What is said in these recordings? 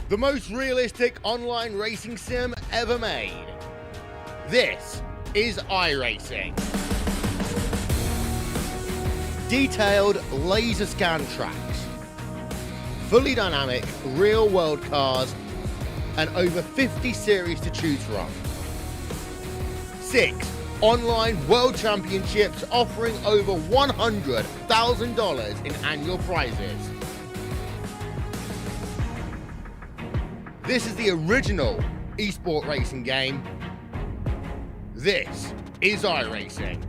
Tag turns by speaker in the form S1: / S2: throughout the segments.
S1: the most realistic online racing sim ever made. This is iRacing. Detailed laser scan tracks, fully dynamic real-world cars, and over 50 series to choose from. 6 online world championships offering over $100,000 in annual prizes. This is the original esport racing game. This is iRacing.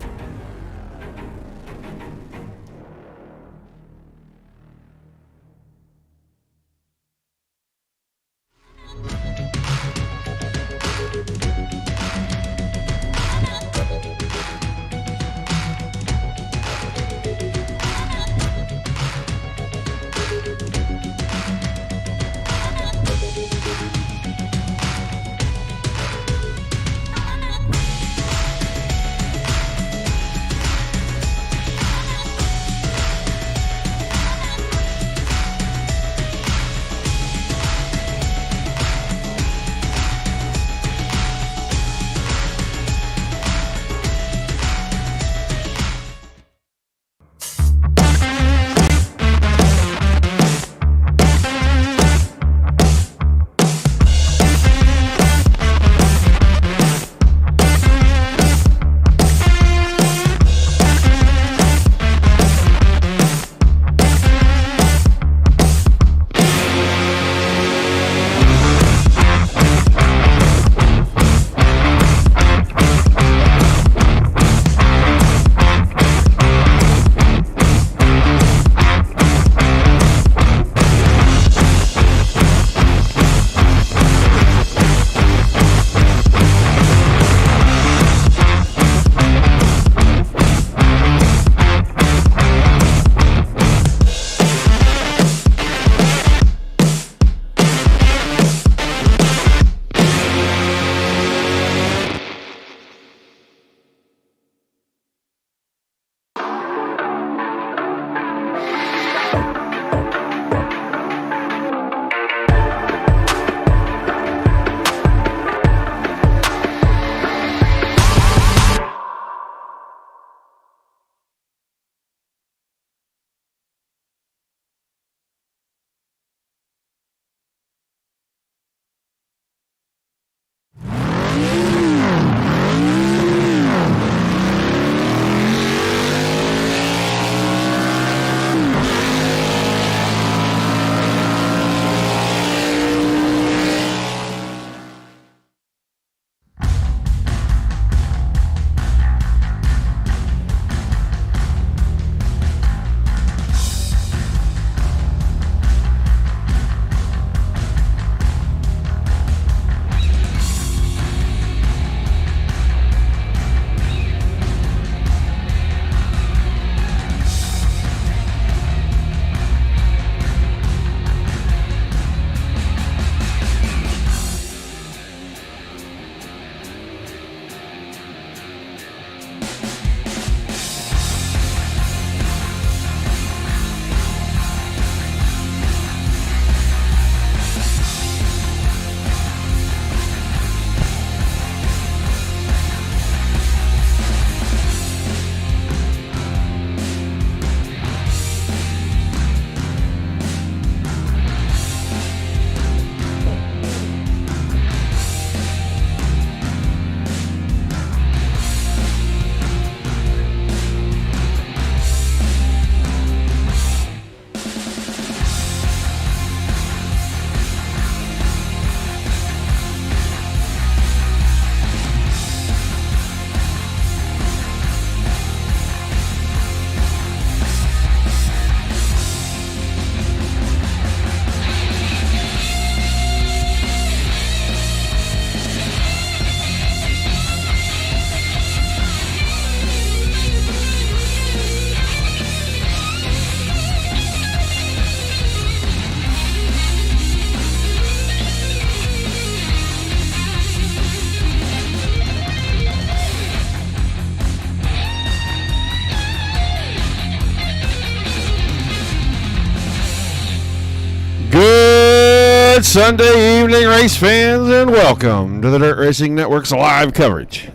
S2: Sunday evening, race fans, and welcome to the Dirt Racing Network's live coverage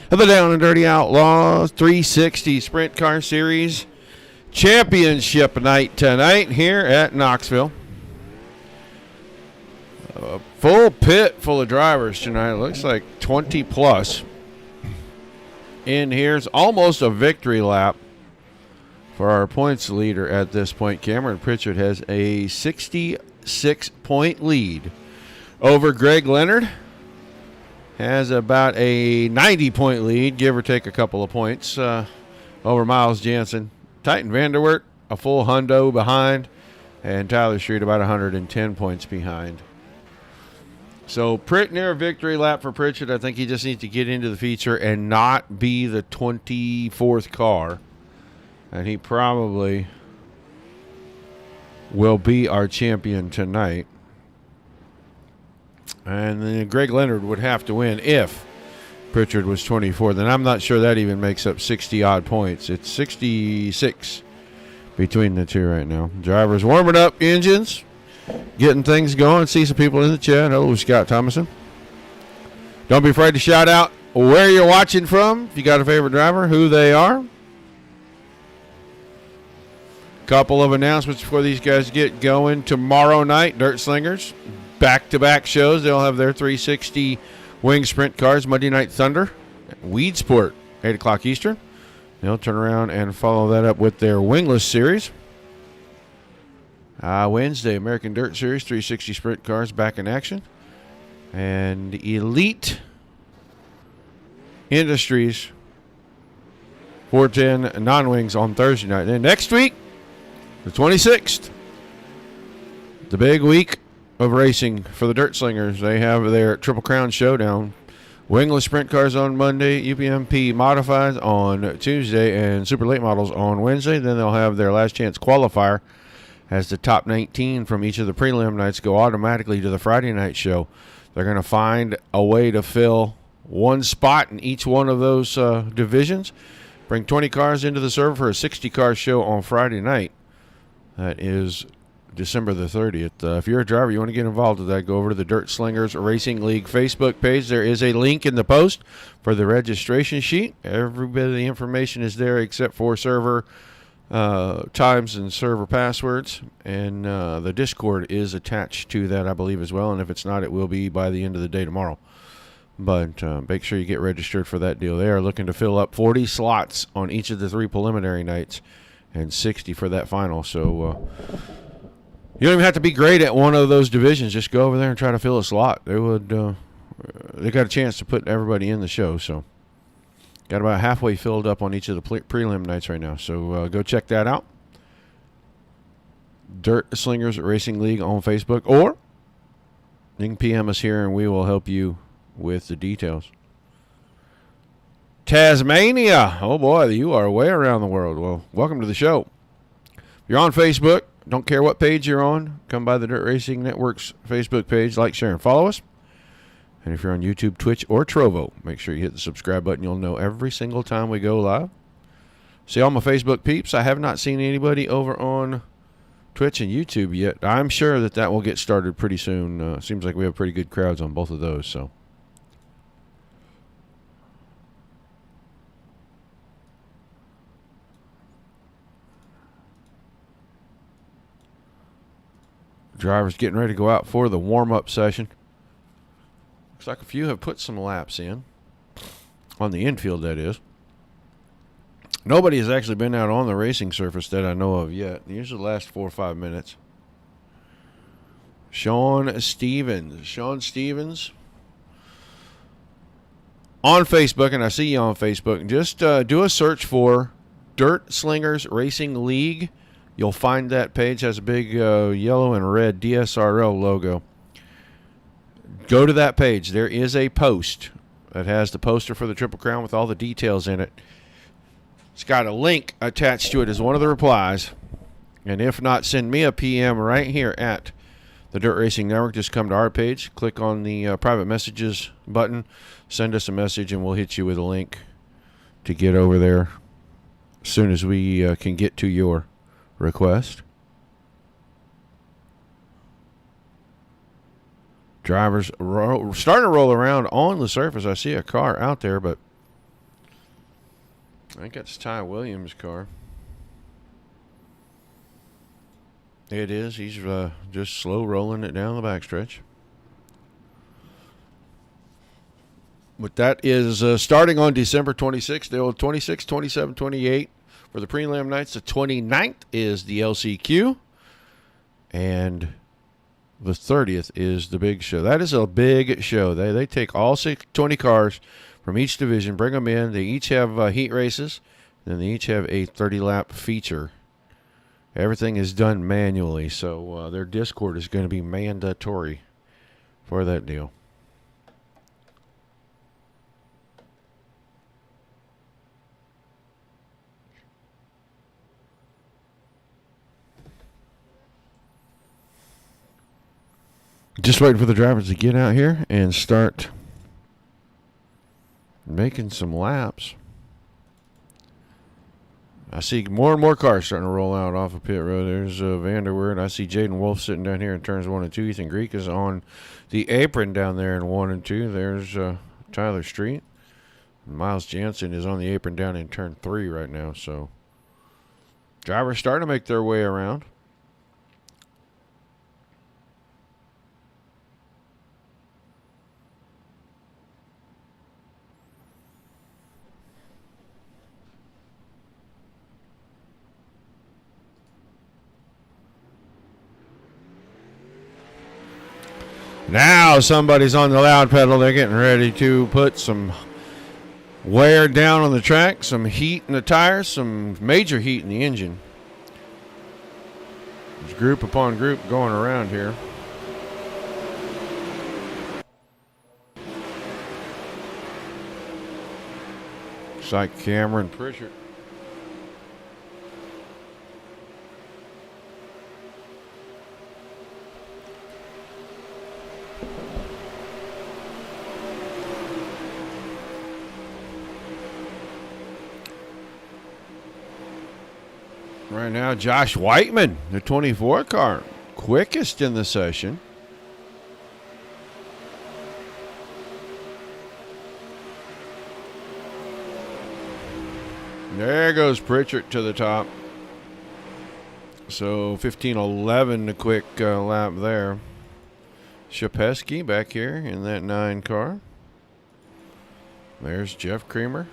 S2: of the Down and Dirty Outlaws 360 Sprint Car Series Championship night tonight here at Knoxville. A full pit full of drivers tonight. It looks like 20 plus. In here's almost a victory lap for our points leader at this point. Cameron Pritchard has a 66-point lead over Greg Leonard. Has about a 90-point lead, give or take a couple of points, over Miles Jansen. Titan Vanderwert, a full hundo behind, and Tyler Street about 110 points behind. So near a victory lap for Pritchard. I think he just needs to get into the feature and not be the 24th car. And he probably will be our champion tonight. And then Greg Leonard would have to win if Pritchard was 24. Then I'm not sure that even makes up 60-odd points. It's 66 between the two right now. Drivers warming up engines, getting things going. See some people in the chat. Hello, Scott Thomason. Don't be afraid to shout out where you're watching from. If you got a favorite driver, who they are. Couple of announcements before these guys get going. Tomorrow night, Dirt Slingers, back-to-back shows. They'll have their 360 wing sprint cars. Monday Night Thunder, Weedsport, 8 o'clock Eastern. They'll turn around and follow that up with their wingless series. Wednesday, American Dirt Series, 360 sprint cars back in action. And Elite Industries, 410 non-wings on Thursday night. Then next week, the 26th, the big week of racing for the Dirt Slingers. They have their Triple Crown Showdown. Wingless sprint cars on Monday, UPMP modifieds on Tuesday, and super late models on Wednesday. Then they'll have their last chance qualifier as the top 19 from each of the prelim nights go automatically to the Friday night show. They're going to find a way to fill one spot in each one of those divisions. Bring 20 cars into the server for a 60-car show on Friday night. That is December the 30th. If you're a driver, you want to get involved with that, go over to the Dirt Slingers Racing League Facebook page. There is a link in the post for the registration sheet. Every bit of the information is there except for server times and server passwords. And the Discord is attached to that, I believe, as well. And if it's not, it will be by the end of the day tomorrow. But make sure you get registered for that deal. They are looking to fill up 40 slots on each of the 3 preliminary nights and 60 for that final. So you don't even have to be great at one of those divisions. Just go over there and try to fill a slot. They got a chance to put everybody in the show. So got about halfway filled up on each of the prelim nights right now. So go check that out. Dirt Slingers Racing League on Facebook, or you can PM us here and we will help you with the details. Tasmania. Oh, boy, you are way around the world. Well, welcome to the show. If you're on Facebook, don't care what page you're on, come by the Dirt Racing Network's Facebook page, like, share, and follow us. And if you're on YouTube, Twitch, or Trovo, make sure you hit the subscribe button. You'll know every single time we go live. See all my Facebook peeps. I have not seen anybody over on Twitch and YouTube yet. I'm sure that will get started pretty soon. Seems like we have pretty good crowds on both of those, so. Drivers getting ready to go out for the warm-up session. Looks like a few have put some laps in. On the infield, that is. Nobody has actually been out on the racing surface that I know of yet. They usually last 4 or 5 minutes. Sean Stevens. On Facebook, and I see you on Facebook. Just do a search for Dirt Slingers Racing League. You'll find that page has a big yellow and red DSRL logo. Go to that page. There is a post that has the poster for the Triple Crown with all the details in it. It's got a link attached to it as one of the replies. And if not, send me a PM right here at the Dirt Racing Network. Just come to our page, click on the private messages button, send us a message, and we'll hit you with a link to get over there as soon as we can get to your request. Drivers starting to roll around on the surface. I see a car out there, but I think that's Ty Williams' car. It is. He's just slow rolling it down the backstretch. But that is starting on December 26th, the old 26, 27, 28 for the prelim nights. The 29th is the LCQ. And the 30th is the big show. That is a big show. They take all 20 cars from each division, bring them in. They each have heat races. Then they each have a 30-lap feature. Everything is done manually, so their Discord is going to be mandatory for that deal. Just waiting for the drivers to get out here and start making some laps. I see more and more cars starting to roll out off of pit road. There's Vanderweerd. I see Jaden Wolf sitting down here in turns 1 and 2. Ethan Greek is on the apron down there in 1 and 2. There's Tyler Street. Miles Jansen is on the apron down in turn 3 right now. So drivers starting to make their way around. Now somebody's on the loud pedal. They're getting ready to put some wear down on the track, some heat in the tires, some major heat in the engine. There's group upon group going around here. Looks like Cameron Pritchard. Right now, Josh Whiteman, the 24 car, quickest in the session. There goes Pritchard to the top. So 15:11, the quick lap there. Shapesky back here in that 9 car. There's Jeff Creamer.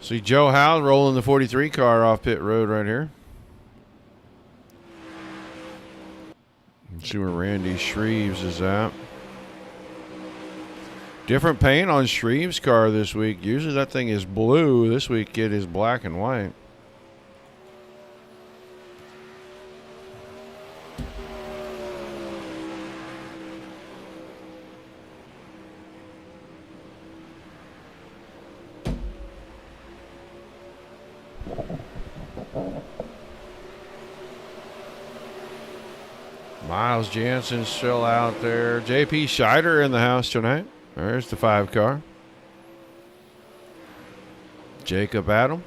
S2: See Joe Howe rolling the 43 car off pit road right here. Let's see where Randy Shreves is at. Different paint on Shreves' car this week. Usually that thing is blue. This week it is black and white. Miles Jansen's still out there. JP Scheider in the house tonight. There's the 5 car. Jacob Adam.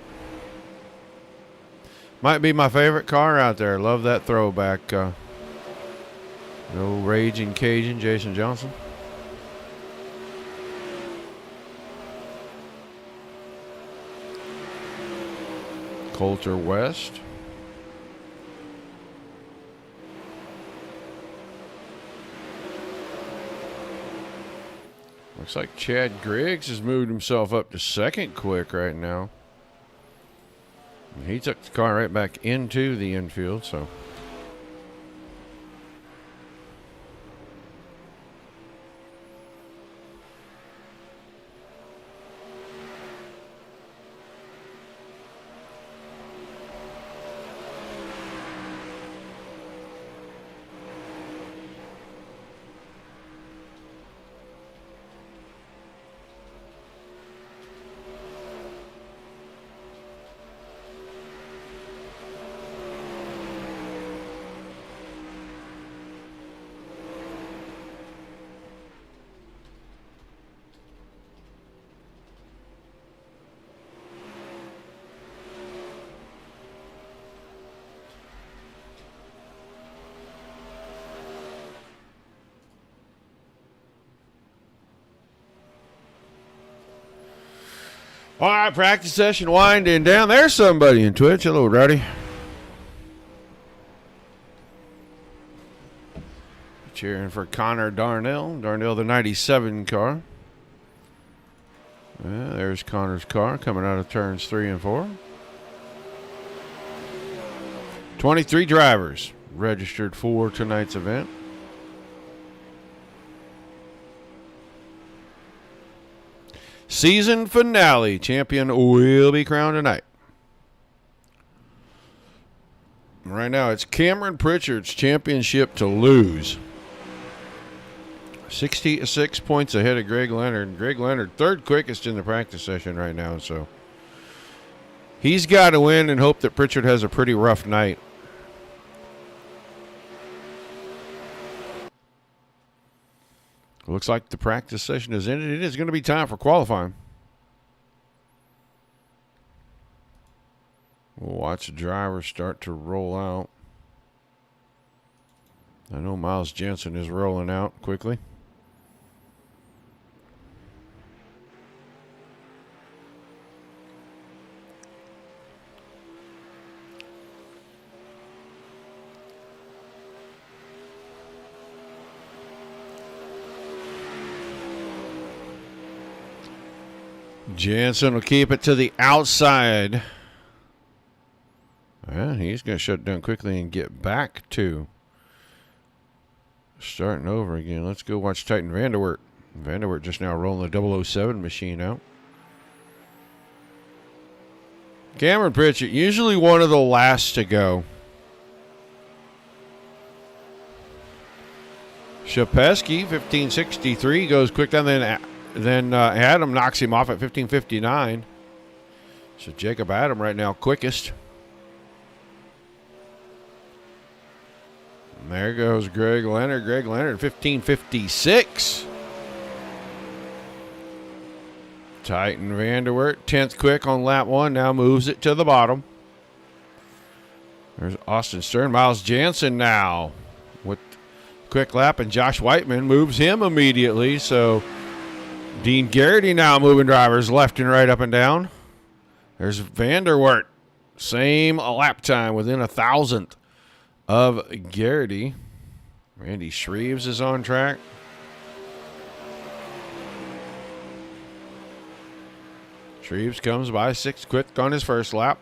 S2: Might be my favorite car out there. Love that throwback. No Raging Cajun, Jason Johnson. Coulter West. Looks like Chad Griggs has moved himself up to second quick right now. He took the car right back into the infield, so. All right, practice session winding down. There's somebody in Twitch. Hello, Rowdy. Cheering for Connor Darnell. Darnell, the 97 car. There's Connor's car coming out of turns 3 and 4. 23 drivers registered for tonight's event. Season finale. Champion will be crowned tonight. Right now, it's Cameron Pritchard's championship to lose. 66 points ahead of Greg Leonard. Greg Leonard, third quickest in the practice session right now. So he's got to win and hope that Pritchard has a pretty rough night. Looks like the practice session has ended. It is going to be time for qualifying. We'll watch the drivers start to roll out. I know Miles Jensen is rolling out quickly. Jensen will keep it to the outside. Well, he's going to shut down quickly and get back to starting over again. Let's go watch Titan Vanderwert. Vanderwert just now rolling the 007 machine out. Cameron Pritchard, usually one of the last to go. Shapesky, 1563, goes quick down. Then Adam knocks him off at 1559. So Jacob Adam right now quickest. And there goes Greg Leonard. Greg Leonard, 1556. Titan Vanderwert, 10th quick on lap 1. Now moves it to the bottom. There's Austin Stern. Miles Jansen now with quick lap. And Josh Whiteman moves him immediately. So Dean Garrity now moving drivers left and right, up and down. There's Vanderwert. Same lap time, within 1,000th of Garrity. Randy Shreves is on track. Shreves comes by 6th quick on his first lap.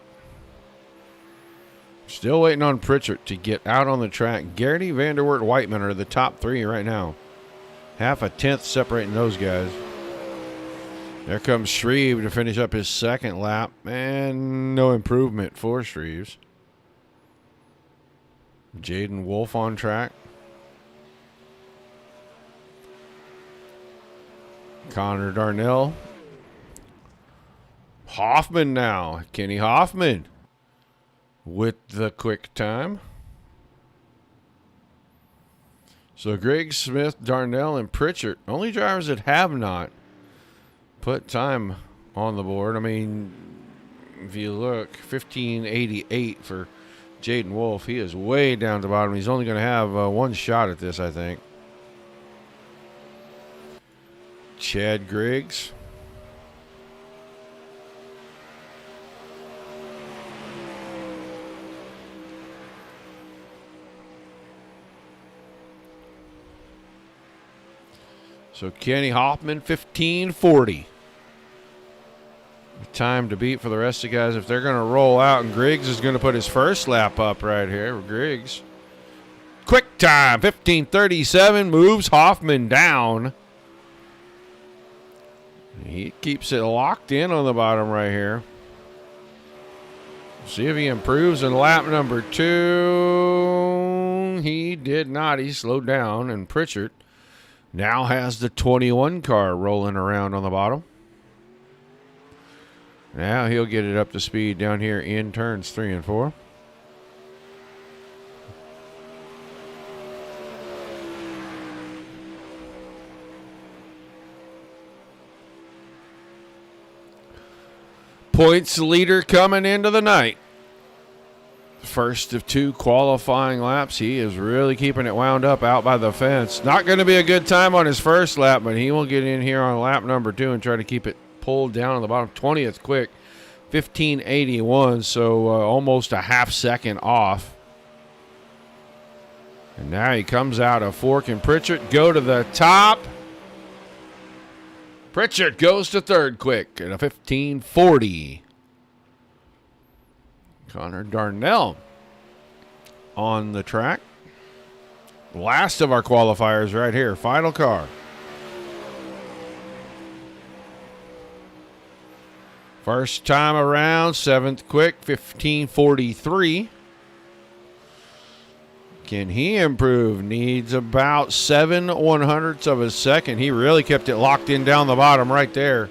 S2: Still waiting on Pritchard to get out on the track. Garrity, Vanderwert, Whiteman are the top 3 right now. Half a tenth separating those guys. There comes Shreve to finish up his second lap. And no improvement for Shreves. Jaden Wolf on track. Connor Darnell. Hoffman now. Kenny Hoffman with the quick time. So Greg Smith, Darnell, and Pritchard, only drivers that have not put time on the board. I mean, if you look, 1588 for Jaden Wolf. He is way down at the bottom. He's only going to have one shot at this, I think. Chad Griggs. So Kenny Hoffman, 1540. Time to beat for the rest of the guys if they're going to roll out. And Griggs is going to put his first lap up right here. Griggs. Quick time, 1537, moves Hoffman down. He keeps it locked in on the bottom right here. See if he improves in lap number 2. He did not. He slowed down, and Pritchard now has the 21 car rolling around on the bottom. Now he'll get it up to speed down here in turns 3 and 4. Points leader coming into the night. First of 2 qualifying laps. He is really keeping it wound up out by the fence. Not going to be a good time on his first lap, but he will get in here on lap number 2 and try to keep it pulled down on the bottom. 20th quick, 1581, so almost a half second off. And now he comes out of Fork and Pritchard go to the top. Pritchard goes to third quick at a 1540. Connor Darnell on the track. Last of our qualifiers right here. Final car. First time around, 7th quick, 1543. Can he improve? Needs about 7/100ths of a second. He really kept it locked in down the bottom right there.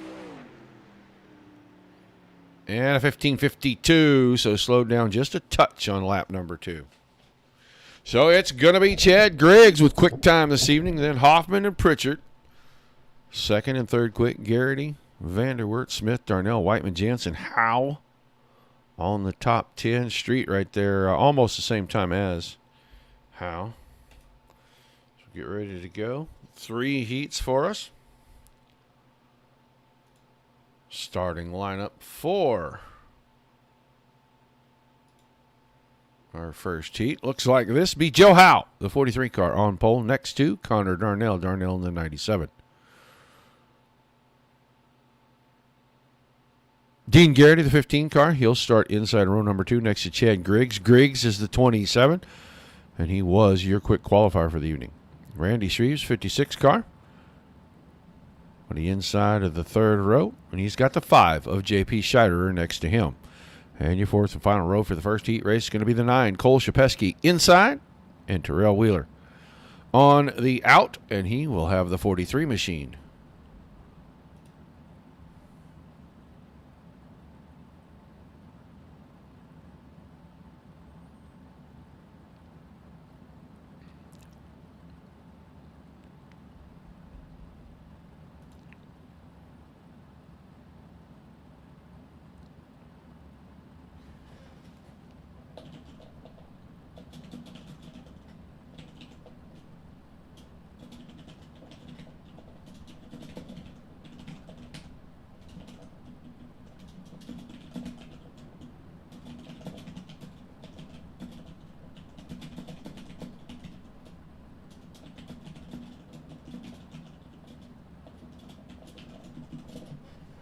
S2: And a 1552, so slowed down just a touch on lap number 2. So it's going to be Chad Griggs with quick time this evening, then Hoffman and Pritchard. Second and third quick, Garrity, Vanderwert, Smith, Darnell, Whiteman, Jansen, Howe on the top 10. Street right there, almost the same time as Howe. So get ready to go. 3 heats for us. Starting lineup for our first heat. Looks like this be Joe Howe, the 43 car on pole. Next to Connor Darnell. Darnell in the 97. Dean Garrity, the 15 car. He'll start inside row number 2 next to Chad Griggs. Griggs is the 27, and he was your quick qualifier for the evening. Randy Shreves, 56 car, on the inside of the third row, and he's got the 5 of J.P. Scheiderer next to him. And your fourth and final row for the first heat race is going to be the 9, Cole Shapesky inside, and Terrell Wheeler on the out, and he will have the 43 machine.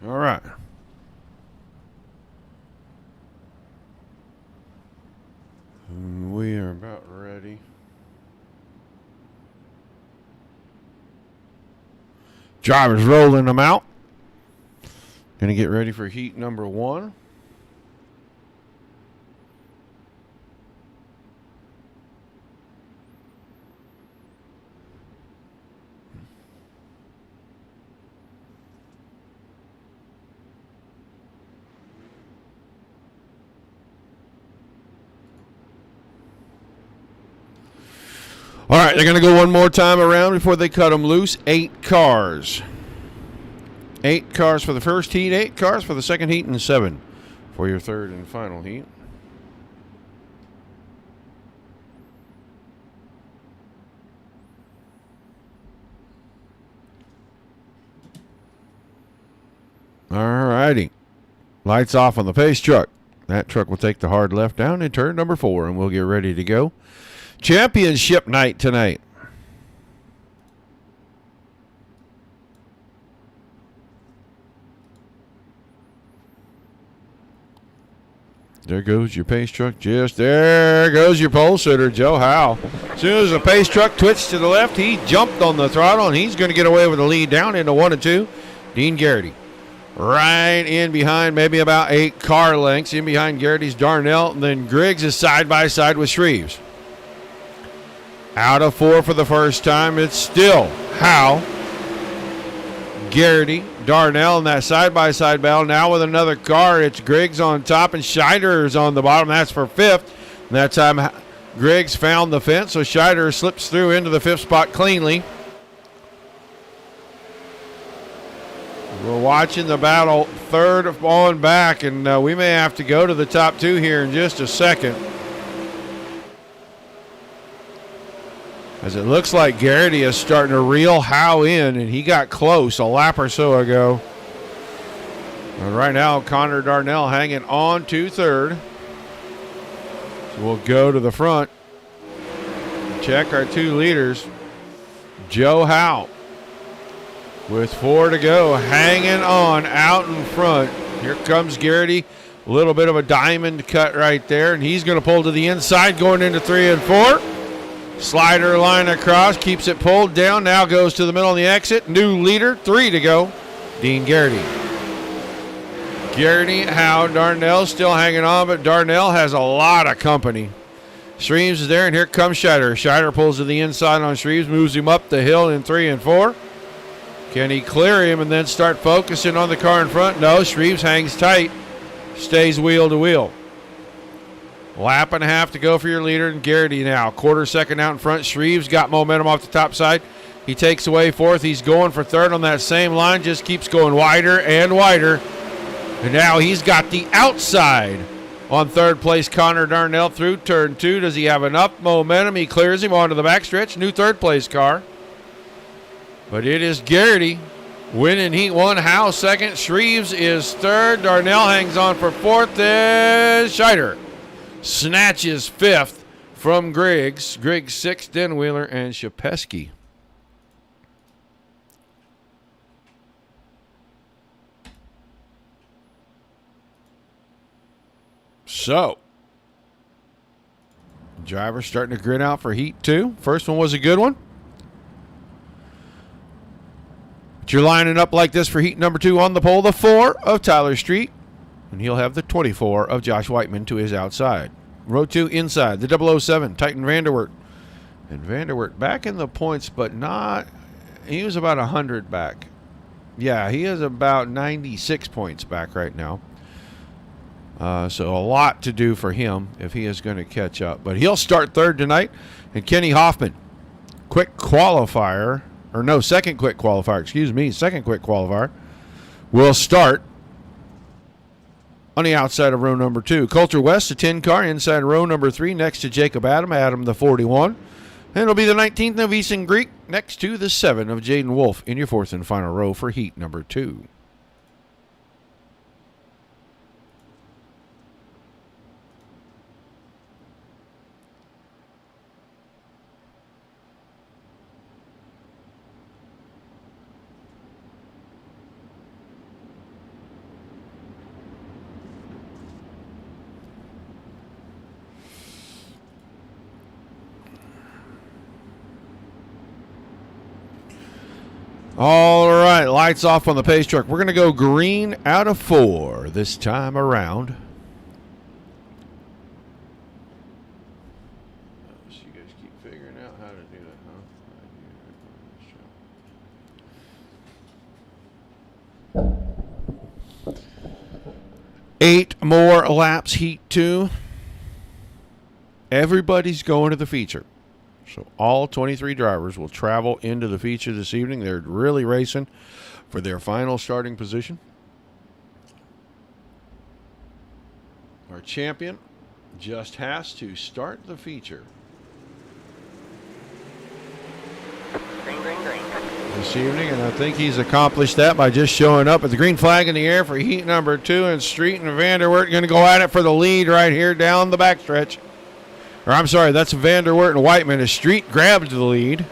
S2: All right. We are about ready. Drivers rolling them out. Going to get ready for heat number 1. All right, they're going to go one more time around before they cut them loose. 8 cars. 8 cars for the first heat, 8 cars for the second heat, and 7 for your third and final heat. All righty. Lights off on the pace truck. That truck will take the hard left down in turn number 4, and we'll get ready to go. Championship night tonight. There goes your pace truck. Just there goes your pole sitter, Joe Howe. As soon as the pace truck twitched to the left, he jumped on the throttle, and he's going to get away with the lead down into 1 and 2. Dean Garrity. Right in behind, maybe about 8 car lengths. In behind Garrity's Darnell, and then Griggs is side by side with Shreves. Out of 4 for the first time, it's still Howe, Garrity, Darnell in that side-by-side battle. Now with another car, it's Griggs on top and Scheiderer's on the bottom. That's for 5th. And that time, Griggs found the fence, so Scheiderer slips through into the 5th spot cleanly. We're watching the battle third on back, and we may have to go to the top 2 here in just a second. As it looks like Garrity is starting to reel Howe in, and he got close a lap or so ago. And right now, Connor Darnell hanging on to third. So we'll go to the front. Check our two leaders. Joe Howe with 4 to go, hanging on out in front. Here comes Garrity. A little bit of a diamond cut right there, and he's going to pull to the inside going into 3 and 4. Slider line across, keeps it pulled down, now goes to the middle on the exit. New leader, 3 to go, Dean Garrity. Garrity, Howe, Darnell still hanging on, but Darnell has a lot of company. Shreves is there, and here comes Scheider. Scheider pulls to the inside on Shreves, moves him up the hill in 3 and 4. Can he clear him and then start focusing on the car in front? No, Shreves hangs tight, stays wheel to wheel. Lap and a half to go for your leader, and Garrity now. Quarter second out in front. Shreves got momentum off the top side. He takes away fourth. He's going for third on that same line, just keeps going wider and wider. And now he's got the outside on third place. Connor Darnell through turn 2. Does he have enough momentum? He clears him onto the backstretch. New third place car. But it is Garrity winning heat 1. Howe second. Shreves is third. Darnell hangs on for fourth. Then Scheider snatches fifth from Griggs. Griggs sixth, Denwheeler, and Shapesky. So, drivers starting to grid out for heat 2. First one was a good one. But you're lining up like this for heat number 2 on the pole, the 4 of Tyler Street. And he'll have the 24 of Josh Whiteman to his outside. Row 2 inside, the 007, Titan Vanderwert. And Vanderwert back in the points, but not, he was about 100 back. Yeah, he is about 96 points back right now. So a lot to do for him if he is going to catch up. But he'll start third tonight. And Kenny Hoffman, second quick qualifier, will start on the outside of row number 2. Coulter West, the 10 car, inside row number 3, next to Jacob Adam the 41. And it'll be the 19th of Easton Greek, next to the 7 of Jaden Wolf in your 4th and final row for heat number 2. All right, lights off on the pace truck. We're going to go green out of 4 this time around. So you guys keep figuring out how to do that, huh? 8 more laps, heat 2. Everybody's going to the feature. So all 23 drivers will travel into the feature this evening. They're really racing for their final starting position. Our champion just has to start the feature.
S3: Green, green, green.
S2: This evening, and I think he's accomplished that by just showing up with the green flag in the air for heat number 2, and Street and Vanderwert going to go at it for the lead right here down the backstretch. Or I'm sorry, that's Vanderwert and Whiteman as Street grabbed the lead.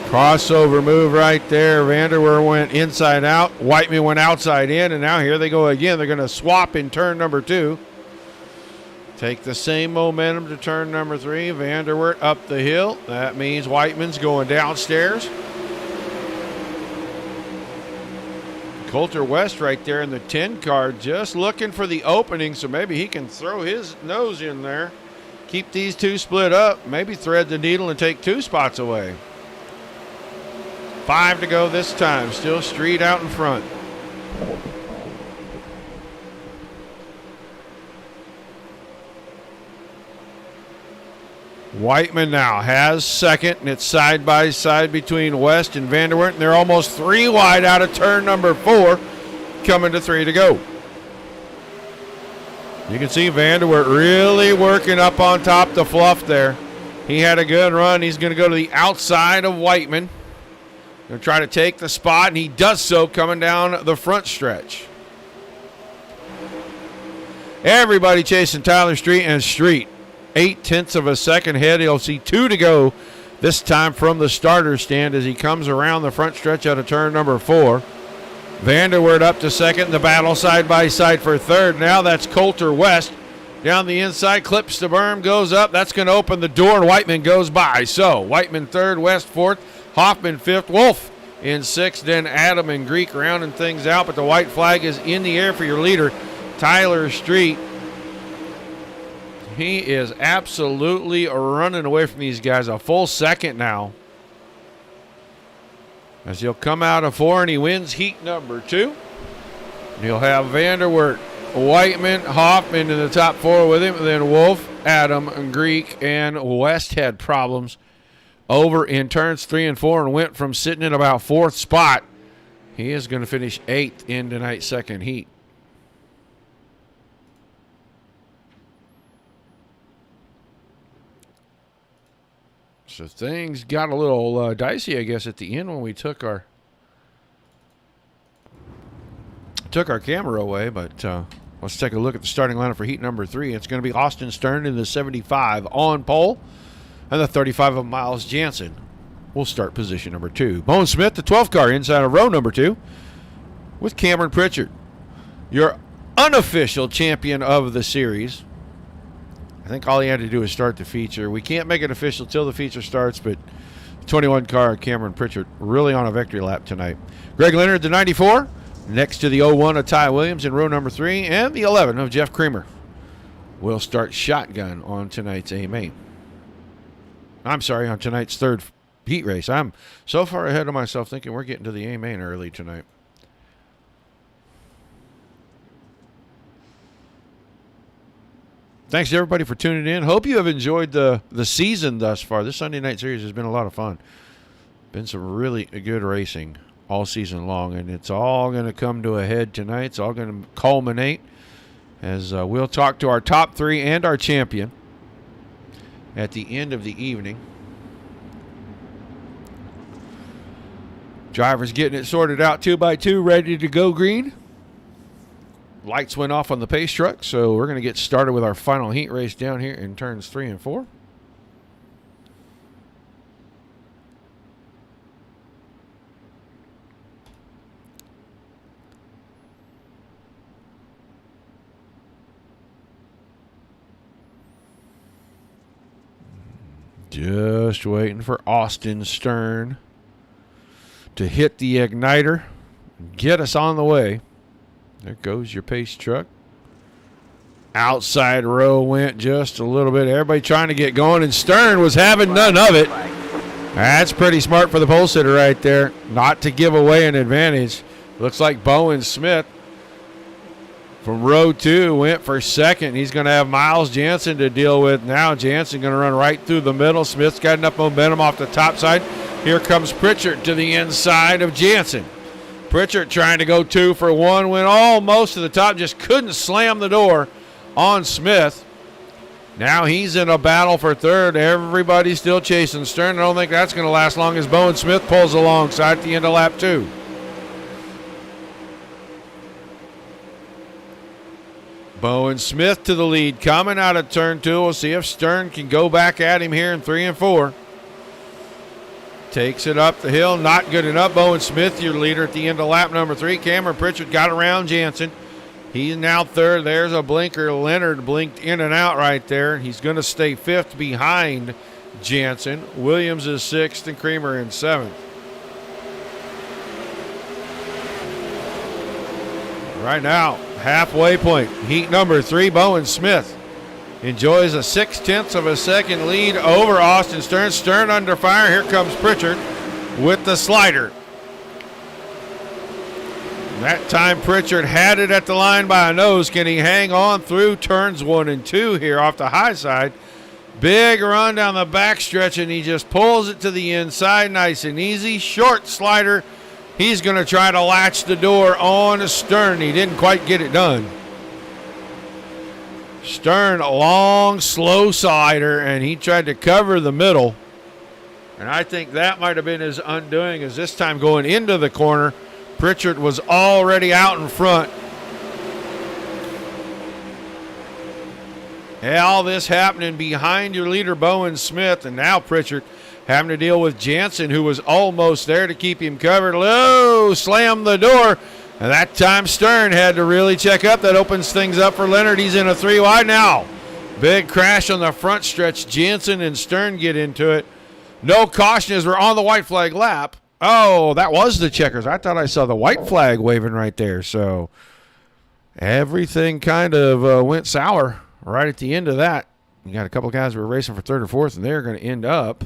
S2: Crossover move right there. Vanderwert went inside out. Whiteman went outside in, and now here they go again. They're going to swap in turn number 2. Take the same momentum to turn number 3. Vanderwert up the hill. That means Whiteman's going downstairs. Coulter West right there in the 10 car just looking for the opening, so maybe he can throw his nose in there. Keep these two split up. Maybe thread the needle and take 2 spots away. 5 to go this time. Still Street out in front. Whiteman now has second, and it's side by side between West and Vanderwert, and they're almost 3 wide out of turn number 4, coming to 3 to go. You can see Vanderwert really working up on top the fluff there. He had a good run. He's going to go to the outside of Whiteman. Going to try to take the spot, and he does so coming down the front stretch. Everybody chasing Tyler Street, and Street 0.8 of a second ahead. He'll see 2 to go this time from the starter stand as he comes around the front stretch out of turn number 4. Vanderweert up to second. The battle side by side for third. Now that's Coulter West. Down the inside, clips the berm, goes up. That's going to open the door, and Whiteman goes by. So Whiteman third, West fourth, Hoffman fifth, Wolf in sixth, then Adam and Greek rounding things out. But the white flag is in the air for your leader, Tyler Street. He is absolutely running away from these guys. A full second now, as he'll come out of 4 and he wins heat number 2. And he'll have Vanderweert, Whiteman, Hoffman in the top 4 with him. And then Wolf, Adam, and Greek, and West had problems over in turns 3 and 4 and went from sitting in about 4th spot. He is going to finish 8th in tonight's second heat. So things got a little dicey, I guess, at the end when we took our camera away. But let's take a look at the starting lineup for heat number 3. It's going to be Austin Stern in the 75 on pole, and the 35 of Miles Jansen will start position number 2. Bowen Smith, the 12th car, inside of row number 2, with Cameron Pritchard, your unofficial champion of the series. I think all he had to do is start the feature. We can't make it official till the feature starts, but 21 car Cameron Pritchard really on a victory lap tonight. Greg Leonard, the 94, next to the 01 of Ty Williams in row number 3, and the 11 of Jeff Creamer will start shotgun on tonight's A main. I'm sorry, on tonight's third heat race. I'm so far ahead of myself thinking we're getting to the A main early tonight. Thanks to everybody for tuning in. Hope you have enjoyed the season thus far. This Sunday night series has been a lot of fun. Been some really good racing all season long, and it's all going to come to a head tonight. It's all going to culminate as we'll talk to our top 3 and our champion at the end of the evening. Drivers getting it sorted out 2 by 2, ready to go green. Lights went off on the pace truck, so we're going to get started with our final heat race down here in turns 3 and 4. Just waiting for Austin Stern to hit the igniter and get us on the way. There goes your pace truck. Outside row went just a little bit. Everybody trying to get going, and Stern was having none of it. That's pretty smart for the pole sitter right there, not to give away an advantage. Looks like Bowen Smith from row 2 went for second. He's going to have Miles Jansen to deal with now. Jansen going to run right through the middle. Smith's got enough momentum off the top side. Here comes Pritchard to the inside of Jansen. Pritchard trying to go 2 for 1, went almost to the top, just couldn't slam the door on Smith. Now he's in a battle for third. Everybody's still chasing Stern. I don't think that's going to last long as Bowen Smith pulls alongside at the end of lap 2. Bowen Smith to the lead, coming out of turn 2. We'll see if Stern can go back at him here in 3 and 4. Takes it up the hill, not good enough. Bowen Smith, your leader at the end of lap number 3. Cameron Pritchard got around Jansen. He's now third. There's a blinker. Leonard blinked in and out right there. He's going to stay 5th behind Jansen. Williams is 6th and Creamer in 7th. Right now, halfway point. Heat number 3, Bowen Smith enjoys a 0.6 of a second lead over Austin Stern. Stern under fire. Here comes Pritchard with the slider. That time Pritchard had it at the line by a nose. Can he hang on through turns 1 and 2 here off the high side? Big run down the back stretch, and he just pulls it to the inside nice and easy. Short slider. He's going to try to latch the door on Stern. He didn't quite get it done. Stern, a long, slow slider, and he tried to cover the middle. And I think that might have been his undoing, as this time going into the corner, Pritchard was already out in front. And all this happening behind your leader, Bowen Smith, and now Pritchard having to deal with Jansen, who was almost there to keep him covered. Low, slammed the door. And that time Stern had to really check up. That opens things up for Leonard. He's in a 3 wide now. Big crash on the front stretch. Jansen and Stern get into it. No caution as we're on the white flag lap. Oh, that was the checkers. I thought I saw the white flag waving right there. So everything kind of went sour right at the end of that. You got a couple of guys who were racing for third or fourth, and they're going to end up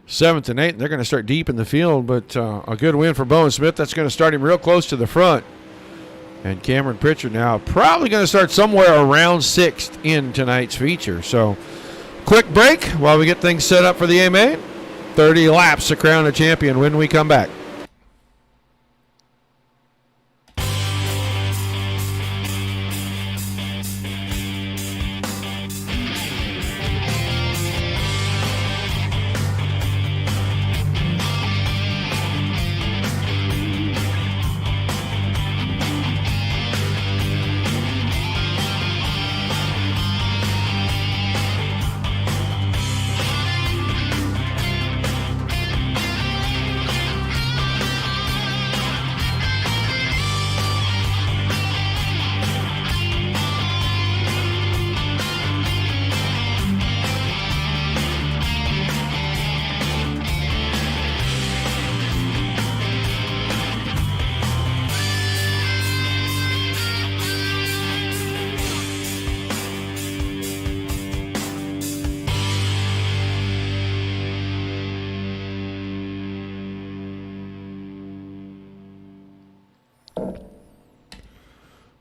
S2: 7th and 8th. They're going to start deep in the field, but a good win for Bowen Smith. That's going to start him real close to the front. And Cameron Pritchard now probably going to start somewhere around 6th in tonight's feature. So quick break while we get things set up for the AMA. 30 laps to crown a champion when we come back.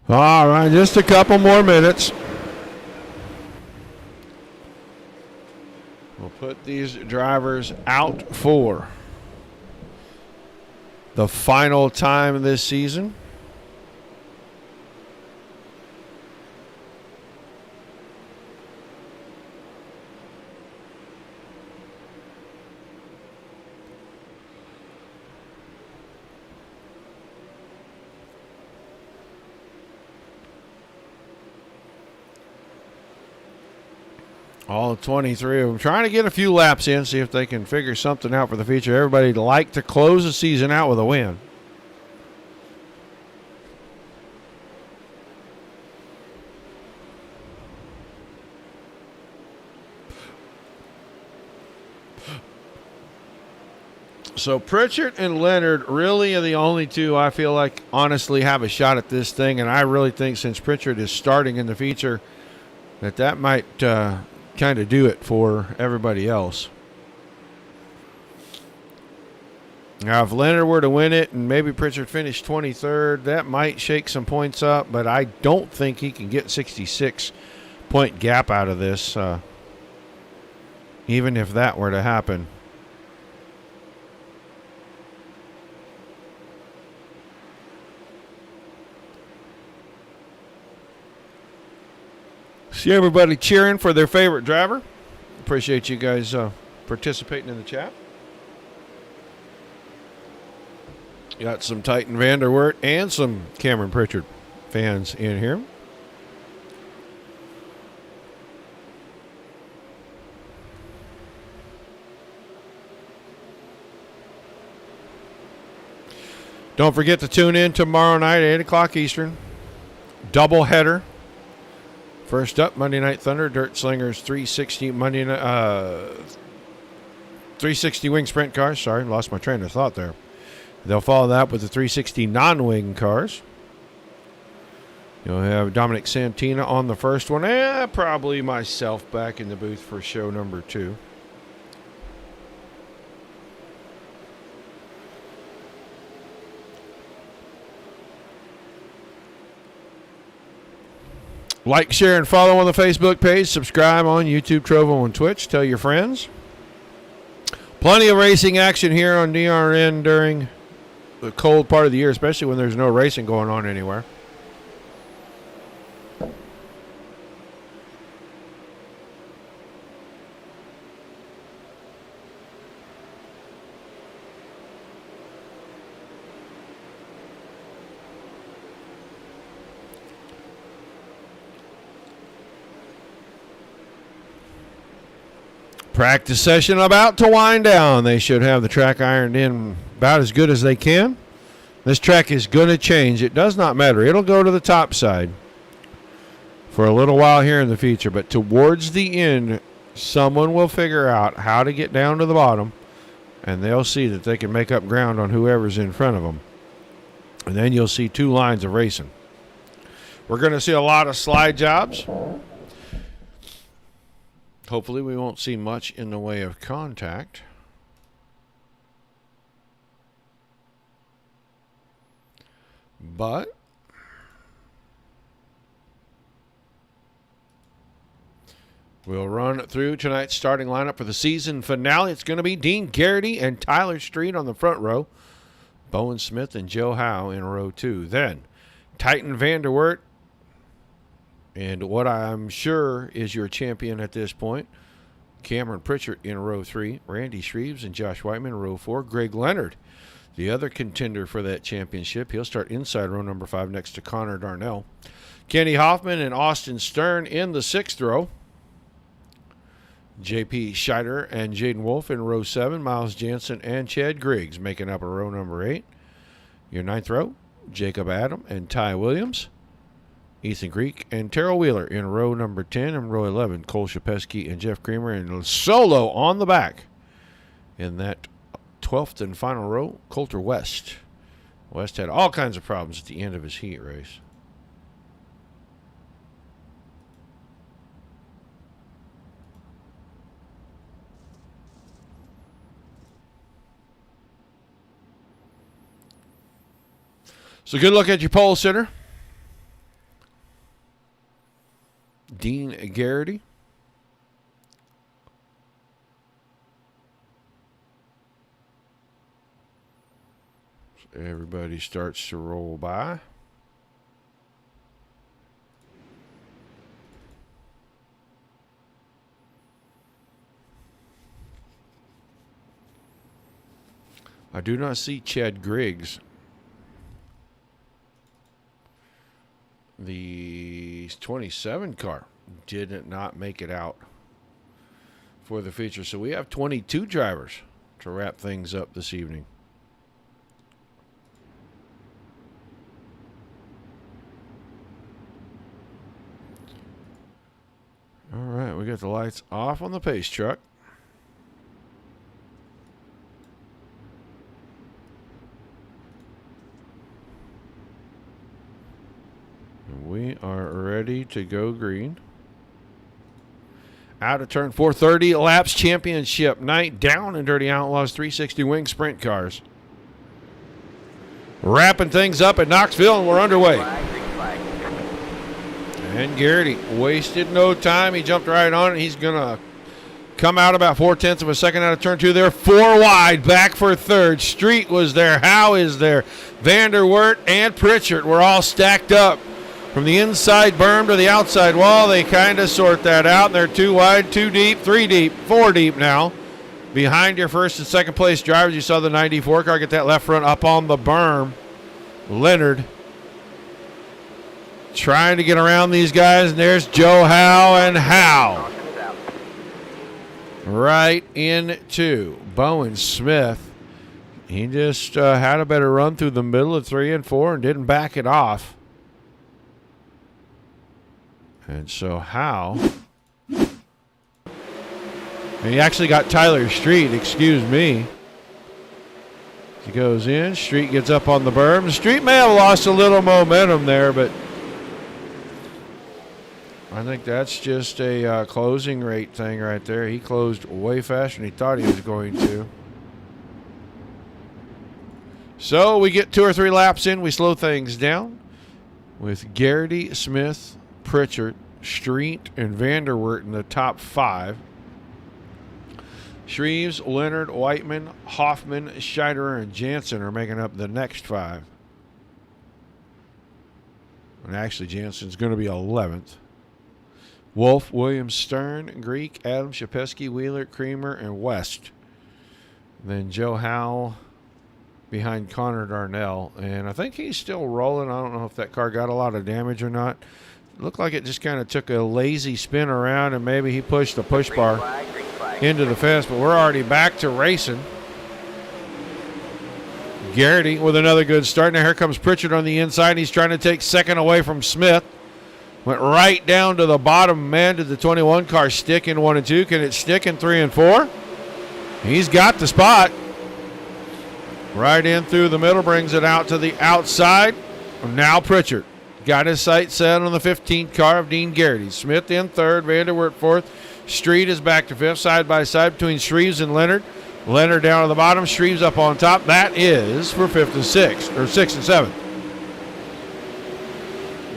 S2: All right, just a couple more minutes. We'll put these drivers out for the final time of this season. All 23 of them trying to get a few laps in, see if they can figure something out for the future. Everybody'd like to close the season out with a win. So Pritchard and Leonard really are the only two I feel like honestly have a shot at this thing, and I really think since Pritchard is starting in the feature that might kind of do it for everybody else. Now, if Leonard were to win it and maybe Pritchard finished 23rd, that might shake some points up, but I don't think he can get 66-point gap out of this, even if that were to happen. See everybody cheering for their favorite driver. Appreciate you guys participating in the chat. Got some Titan Vanderwert and some Cameron Pritchard fans in here. Don't forget to tune in tomorrow night at 8 o'clock Eastern. Double header. First up, Monday Night Thunder, Dirt Slingers 360 360 wing sprint cars. Sorry, lost my train of thought there. They'll follow that with the 360 non-wing cars. You'll have Dominic Santina on the first one. Probably myself back in the booth for show number 2. Like, share, and follow on the Facebook page. Subscribe on YouTube, Trovo, and Twitch. Tell your friends. Plenty of racing action here on DRN during the cold part of the year, especially when there's no racing going on anywhere. Practice session about to wind down. They should have the track ironed in about as good as they can. This track is going to change. It does not matter. It'll go to the top side for a little while here in the future. But towards the end, someone will figure out how to get down to the bottom, and they'll see that they can make up ground on whoever's in front of them. And then you'll see two lines of racing. We're going to see a lot of slide jobs. Hopefully we won't see much in the way of contact. But we'll run through tonight's starting lineup for the season finale. It's going to be Dean Garrity and Tyler Street on the front row. Bowen Smith and Joe Howe in row 2. Then Titan Vanderwert, and what I'm sure is your champion at this point, Cameron Pritchard in row 3. Randy Shreves and Josh Whiteman in row 4. Greg Leonard, the other contender for that championship. He'll start inside row number 5 next to Connor Darnell. Kenny Hoffman and Austin Stern in the 6th row. J.P. Scheider and Jaden Wolf in row 7. Miles Jansen and Chad Griggs making up a row number 8. Your 9th row, Jacob Adam and Ty Williams. Ethan Greek and Terrell Wheeler in row number 10. And row 11, Cole Shapesky and Jeff Creamer. And solo on the back in that 12th and final row, Coulter West. West had all kinds of problems at the end of his heat race. So good look at your pole sitter. Dean Garrity. So everybody starts to roll by. I do not see Chad Griggs. The 27 car did not make it out for the feature. So we have 22 drivers to wrap things up this evening. All right, we got the lights off on the pace truck. We are ready to go green. Out of turn 430, laps championship night down in Dirty Outlaws 360 wing sprint cars. Wrapping things up at Knoxville, and we're underway. And Garrity wasted no time. He jumped right on it. He's going to come out about 0.4 of a second out of turn 2 there. 4 wide, back for third. Street was there. Howe is there. Vanderwert and Pritchard were all stacked up. From the inside berm to the outside wall, they kind of sort that out. They're 2 wide, 2 deep, 3 deep, 4 deep now. Behind your first and second place drivers, you saw the 94 car get that left front up on the berm. Leonard trying to get around these guys, and there's Joe Howe and Howe. Right into Bowen Smith. He just had a better run through the middle of 3 and 4 and didn't back it off. And so Howe, and he actually got Tyler Street, excuse me. He goes in, Street gets up on the berm. Street may have lost a little momentum there, but I think that's just a closing rate thing right there. He closed way faster than he thought he was going to. So we get 2 or 3 laps in, we slow things down with Garrity, Smith, Pritchard, Street, and Vanderwert in the top 5. Shreves, Leonard, Whiteman, Hoffman, Scheider, and Jansen are making up the next 5. And actually, Jansen's going to be 11th. Wolf, Williams, Stern, Greek, Adams, Shapesky, Wheeler, Creamer, and West. And then Joe Howe behind Connor Darnell. And I think he's still rolling. I don't know if that car got a lot of damage or not. Looked like it just kind of took a lazy spin around, and maybe he pushed the push bar. into the fence, but we're already back to racing. Garrity with another good start. Now here comes Pritchard on the inside. He's trying to take second away from Smith. Went right down to the bottom. Man, did the 21 car stick in 1 and 2? Can it stick in 3 and 4? He's got the spot. Right in through the middle, brings it out to the outside. Now Pritchard got his sights set on the 15th car of Dean Garrity. Smith in third, Vanderwert fourth. Street is back to fifth, side by side between Shreves and Leonard. Leonard down at the bottom, Shreves up on top. That is for fifth and sixth, or sixth and seventh.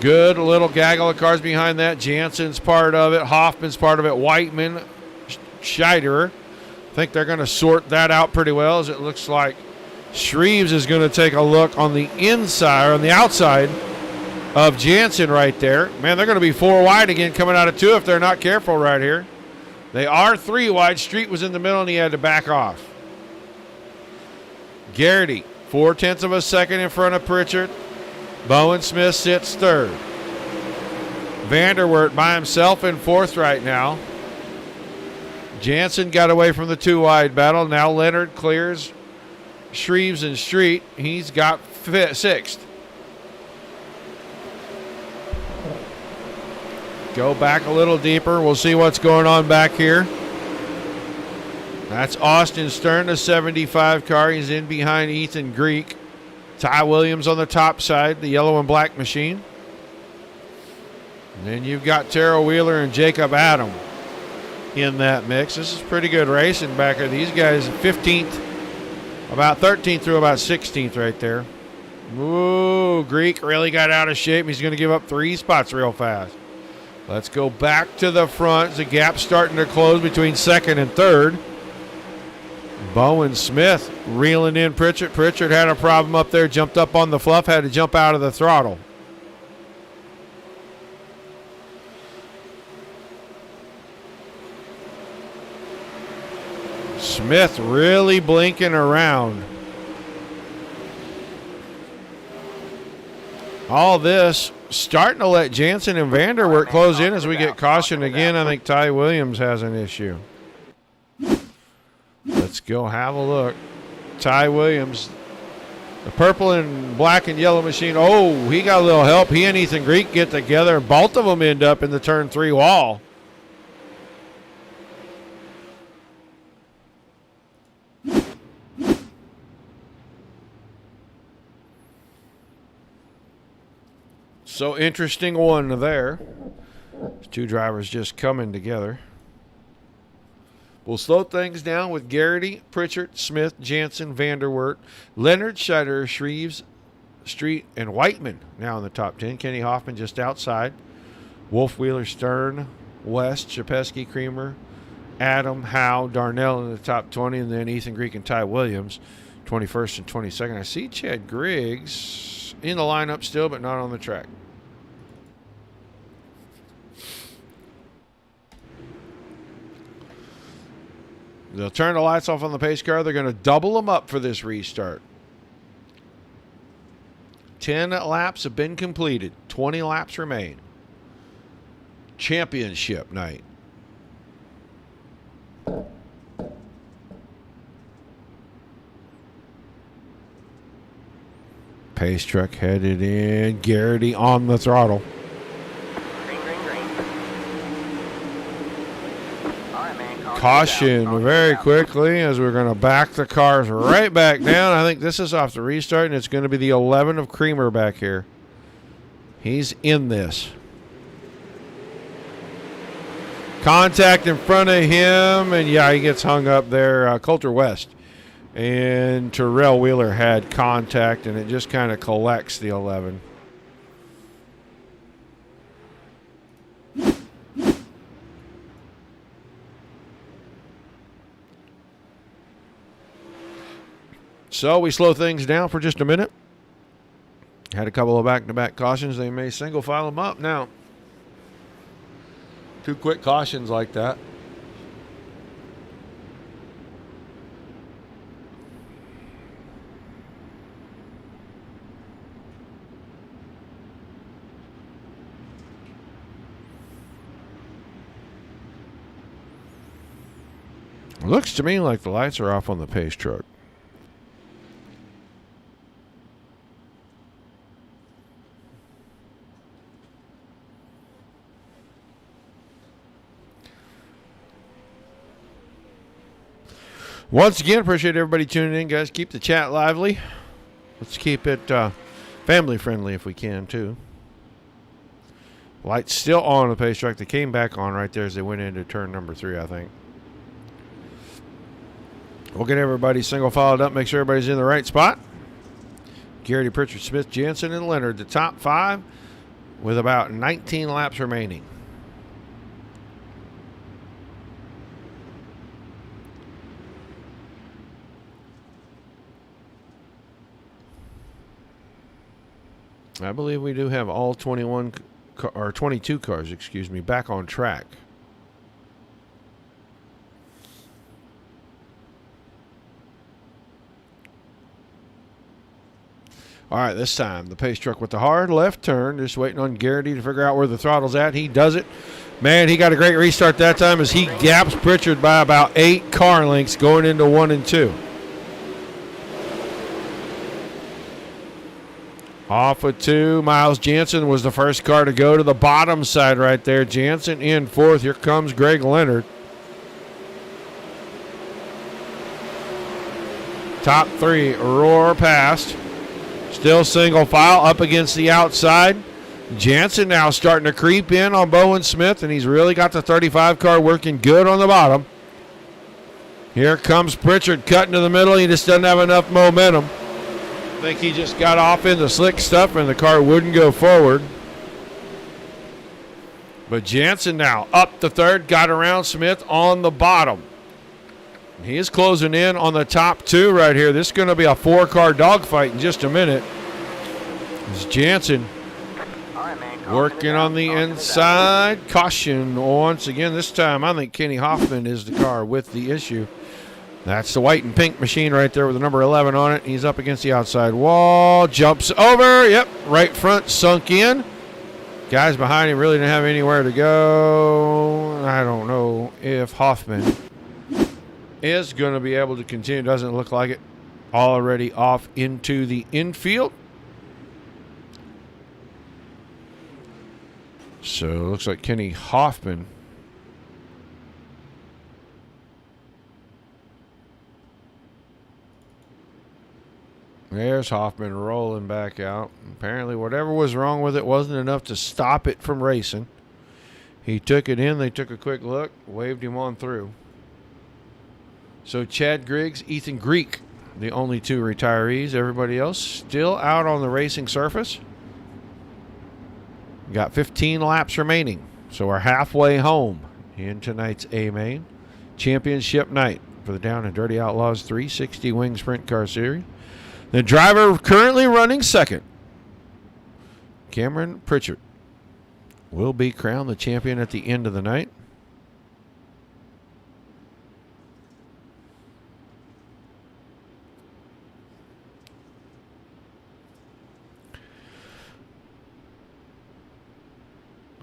S2: Good little gaggle of cars behind that. Jansen's part of it. Hoffman's part of it. Whiteman, Scheiderer. I think they're going to sort that out pretty well, as it looks like Shreves is going to take a look on the inside, or on the outside of Jansen right there. Man, they're going to be 4 wide again coming out of 2 if they're not careful right here. They are 3 wide. Street was in the middle and he had to back off. Garrity, 0.4 of a second in front of Pritchard. Bowen Smith sits third. Vanderwert by himself in fourth right now. Jansen got away from the 2 wide battle. Now Leonard clears Shreves and Street. He's got sixth. Go back a little deeper. We'll see what's going on back here. That's Austin Stern, the 75 car. He's in behind Ethan Greek. Ty Williams on the top side, the yellow and black machine. And then you've got Terrell Wheeler and Jacob Adam in that mix. This is pretty good racing back here. These guys 15th, about 13th through about 16th right there. Ooh, Greek really got out of shape. He's going to give up 3 spots real fast. Let's go back to the front. The gap's starting to close between second and third. Bowen Smith reeling in Pritchard. Pritchard had a problem up there, jumped up on the fluff, had to jump out of the throttle. Smith really blinking around. All this starting to let Jansen and Vanderwert close in as we get caution again. I think Ty Williams has an issue. Let's go have a look. Ty Williams, the purple and black and yellow machine. Oh, he got a little help. He and Ethan Greek get together. Both of them end up in the turn 3 wall. So interesting one there. 2 drivers just coming together. We'll slow things down with Garrity, Pritchard, Smith, Jansen, Vanderwert, Leonard, Scheider, Shreves, Street, and Whiteman now in the top 10. Kenny Hoffman just outside. Wolf, Wheeler, Stern, West, Shapeski, Creamer, Adam, Howe, Darnell in the top 20, and then Ethan Greek and Ty Williams, 21st and 22nd. I see Chad Griggs in the lineup still, but not on the track. They'll turn the lights off on the pace car. They're going to double them up for this restart. 10 laps have been completed. 20 laps remain. Championship night. Pace truck headed in. Garrity on the throttle.
S3: Green, green, green. All right, man.
S2: Caution very quickly as we're going to back the cars right back down. I think this is off the restart, and it's going to be the 11 of Creamer back here. He's in this. Contact in front of him, and yeah, he gets hung up there. Coulter West and Terrell Wheeler had contact, and it just kind of collects the 11. So we slow things down for just a minute. Had a couple of back-to-back cautions. They may single file them up now. 2 quick cautions like that. Looks to me like the lights are off on the pace truck. Once again, appreciate everybody tuning in, guys. Keep the chat lively. Let's keep it family friendly if we can, too. Lights still on the pace track. They came back on right there as they went into turn number 3, I think. We'll get everybody single filed up, make sure everybody's in the right spot. Garrity, Pritchard, Smith, Jansen, and Leonard, the top 5 with about 19 laps remaining. I believe we do have all 22 cars, back on track. All right, this time the pace truck with the hard left turn, just waiting on Garrity to figure out where the throttle's at. He does it. Man, he got a great restart that time as he gaps Pritchard by about 8 car lengths going into 1 and 2. Off of 2, Miles Jansen was the first car to go to the bottom side right there. Jansen in 4th. Here comes Greg Leonard. Top 3 roar past. Still single file up against the outside. Jansen now starting to creep in on Bowen Smith, and he's really got the 35 car working good on the bottom. Here comes Pritchard cutting to the middle. He just doesn't have enough momentum. I think he just got off in the slick stuff and the car wouldn't go forward. But Jansen now up the 3rd, got around Smith on the bottom. He is closing in on the top 2 right here. This is going to be a 4-car dogfight in just a minute. It's Jansen working on the inside. Caution once again. This time I think Kenny Hoffman is the car with the issue. That's the white and pink machine right there with the number 11 on it. He's up against the outside wall. Jumps over. Yep, right front sunk in. Guys behind him really didn't have anywhere to go. I don't know if Hoffman is going to be able to continue. Doesn't look like it. Already off into the infield. So it looks like Kenny Hoffman There's Hoffman rolling back out. Apparently whatever was wrong with it wasn't enough to stop it from racing. He took it in. They took a quick look, waved him on through. So Chad Griggs, Ethan Greek, the only 2 retirees. Everybody else still out on the racing surface. Got 15 laps remaining. So we're halfway home in tonight's A-Main Championship night for the Down and Dirty Outlaws 360 Wing Sprint Car Series. The driver currently running second, Cameron Pritchard, will be crowned the champion at the end of the night.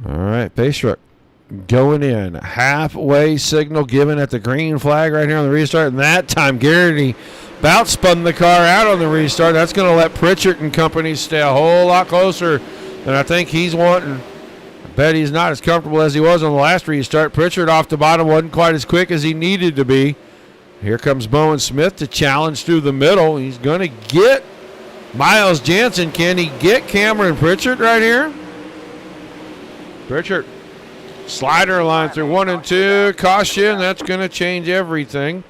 S2: All right, pace truck going in. Halfway signal given at the green flag right here on the restart. And that time, Garrity about spun the car out on the restart. That's going to let Pritchard and company stay a whole lot closer than I think he's wanting. I bet he's not as comfortable as he was on the last restart. Pritchard off the bottom wasn't quite as quick as he needed to be. Here comes Bowen Smith to challenge through the middle. He's going to get Miles Jansen. Can he get Cameron Pritchard right here? Pritchard, slider line through 1 and 2. Caution, that's going to change everything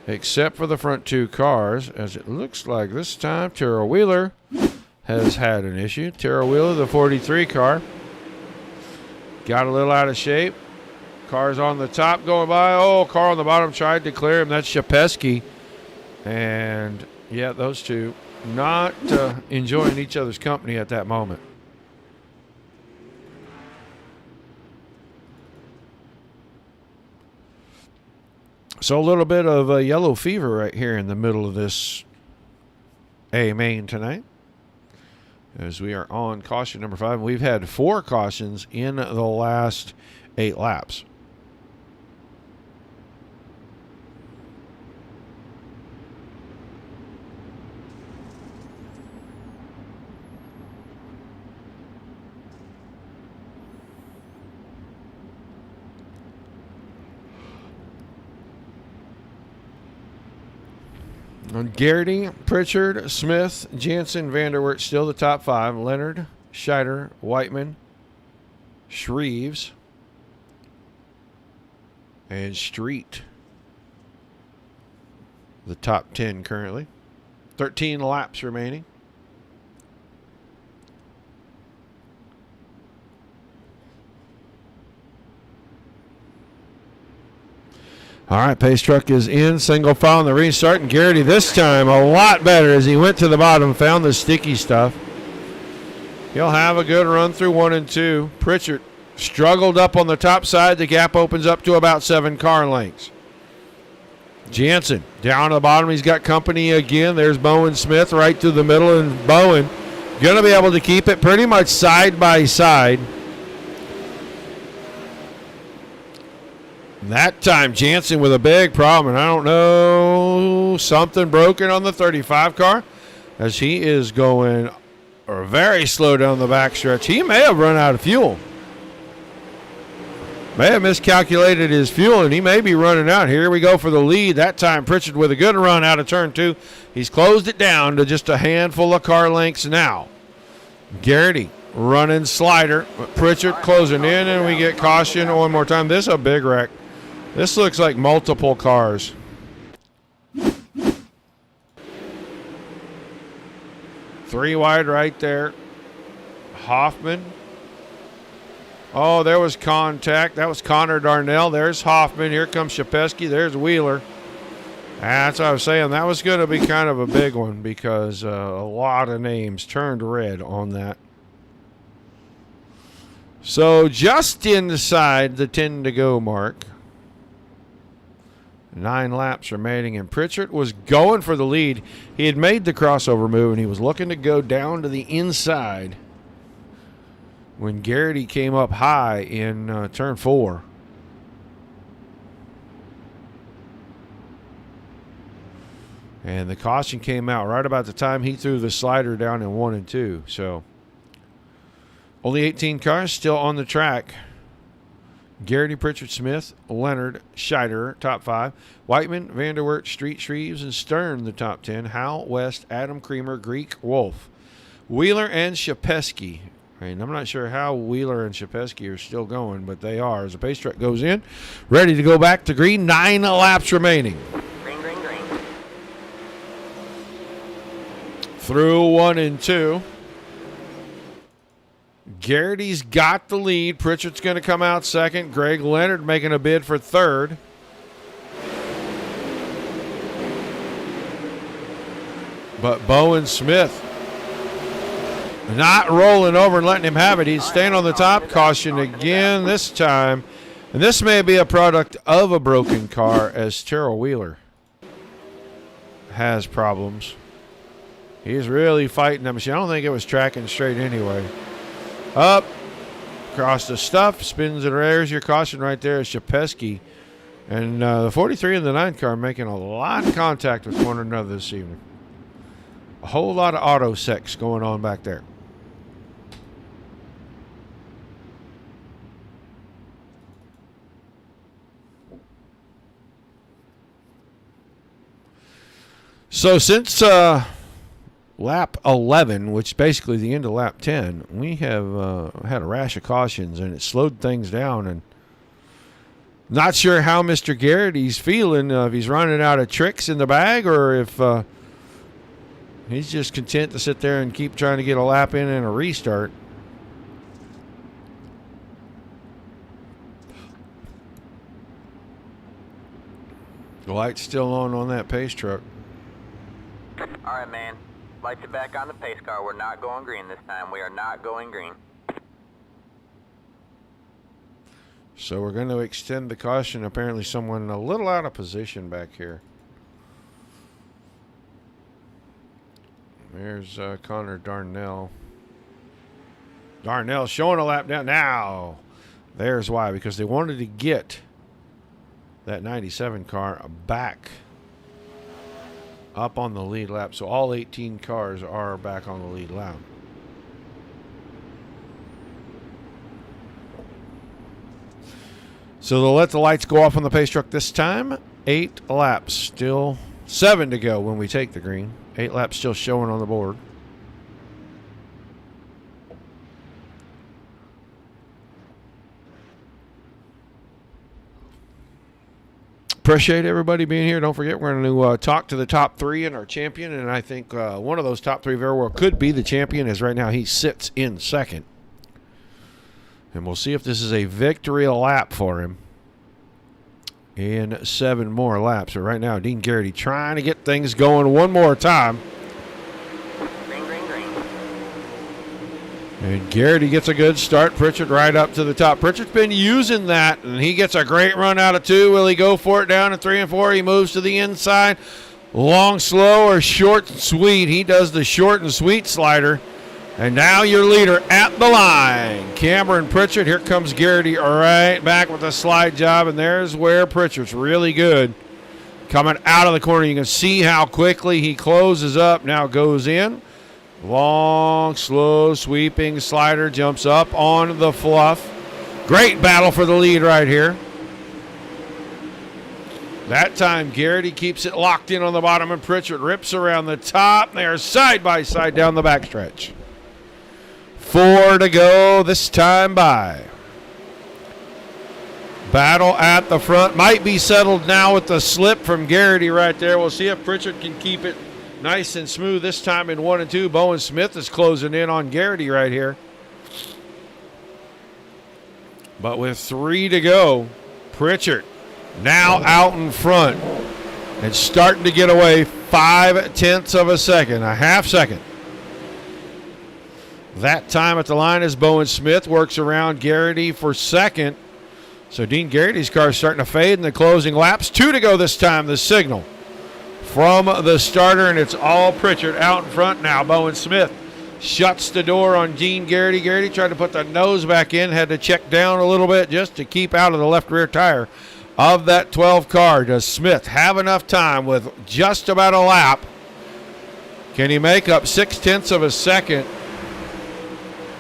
S2: except for the front 2 cars, as it looks like this time Terrell Wheeler has had an issue. Terrell Wheeler, the 43 car, got a little out of shape. Car's on the top going by. Oh, car on the bottom tried to clear him. That's Shapeski. And, yeah, those two not enjoying each other's company at that moment. So a little bit of yellow fever right here in the middle of this A-Main tonight, as we are on caution number 5. We've had 4 cautions in the last 8 laps. Garrity, Pritchard, Smith, Jansen, Vanderwert still the top 5. Leonard, Scheider, Whiteman, Shreves, and Street. The top 10 currently. 13 laps remaining. All right, pace truck is in, single file on the restart, and Garrity this time a lot better as he went to the bottom, found the sticky stuff. He'll have a good run through 1 and 2. Pritchard struggled up on the top side. The gap opens up to about 7 car lengths. Jansen down to the bottom. He's got company again. There's Bowen Smith right through the middle, and Bowen going to be able to keep it pretty much side by side. That time, Jansen with a big problem, and I don't know, something broken on the 35 car as he is going very slow down the backstretch. He may have run out of fuel. May have miscalculated his fuel, and he may be running out. Here we go for the lead. That time, Pritchard with a good run out of turn 2. He's closed it down to just a handful of car lengths now. Garrity running slider. Pritchard closing in, and we get caution one more time. This is a big wreck. This looks like multiple cars. 3 wide right there. Hoffman. Oh, there was contact. That was Connor Darnell. There's Hoffman. Here comes Shapesky. There's Wheeler. That's what I was saying. That was going to be kind of a big one because a lot of names turned red on that. So just inside the 10 to go mark. 9 laps remaining, and Pritchard was going for the lead. He had made the crossover move, and he was looking to go down to the inside when Garrity came up high in turn 4. And the caution came out right about the time he threw the slider down in 1 and 2. So only 18 cars still on the track. Garrity, Pritchard, Smith, Leonard, Scheider, top 5. Whiteman, Vanderwert, Street, Shreves, and Stern, the top 10. Howell, West, Adam, Creamer, Greek, Wolf. Wheeler and Shapesky. And I'm not sure how Wheeler and Shapesky are still going, but they are. As the pace truck goes in, ready to go back to green. 9 laps remaining.
S3: Green, green, green.
S2: Through 1 and 2. Garrity's got the lead. Pritchard's going to come out second. Greg Leonard making a bid for third. But Bowen Smith not rolling over and letting him have it. He's staying on the top. Caution again this time. And this may be a product of a broken car as Terrell Wheeler has problems. He's really fighting that machine. I don't think it was tracking straight anyway. Up, across the stuff, spins and rears. Your caution right there is Shapesky. And the 43 and the 9 car making a lot of contact with one another this evening. A whole lot of auto sex going on back there. So since lap 11, which is basically the end of lap 10, we have had a rash of cautions, and it slowed things down. And not sure how Mr. Garrity's feeling, if he's running out of tricks in the bag or if he's just content to sit there and keep trying to get a lap in and a restart. The light's still on that pace truck.
S3: All right, man. Lights are back on the pace car. We're not going green this time. We are not going green.
S2: So we're going to extend the caution. Apparently someone a little out of position back here. There's Connor Darnell. Darnell showing a lap down. Now, there's why. Because they wanted to get that 97 car back up on the lead lap. So all 18 cars are back on the lead lap. So they'll let the lights go off on the pace truck this time. 8 laps still 7 to go when we take the green. 8 laps still showing on the board. Appreciate everybody being here. Don't forget, we're going to talk to the top 3 in our champion, and I think one of those top 3 very well could be the champion, as right now he sits in second. And we'll see if this is a victory lap for him in 7 more laps. So right now, Dean Garrity trying to get things going one more time.
S3: Green, green, green.
S2: And Garrity gets a good start. Pritchard right up to the top. Pritchard's been using that, and he gets a great run out of 2. Will he go for it down to 3 and 4? He moves to the inside. Long, slow, or short and sweet. He does the short and sweet slider. And now your leader at the line, Cameron Pritchard. Here comes Garrity right back with a slide job, and there's where Pritchard's really good. Coming out of the corner, you can see how quickly he closes up. Now goes in. Long, slow, sweeping slider, jumps up on the fluff. Great battle for the lead right here. That time, Garrity keeps it locked in on the bottom, and Pritchard rips around the top. They are side by side down the backstretch. 4 to go this time by. Battle at the front. Might be settled now with the slip from Garrity right there. We'll see if Pritchard can keep it nice and smooth this time in 1 and 2. Bowen Smith is closing in on Garrity right here. But with 3 to go, Pritchard now out in front and starting to get away 0.5 of a second, a half second. That time at the line as Bowen Smith works around Garrity for second. So Dean Garrity's car is starting to fade in the closing laps. 2 to go this time, the signal from the starter, and it's all Pritchard out in front now. Bowen Smith shuts the door on Dean Garrity. Garrity tried to put the nose back in, had to check down a little bit just to keep out of the left rear tire of that 12 car. Does Smith have enough time with just about a lap? Can he make up 0.6 of a second?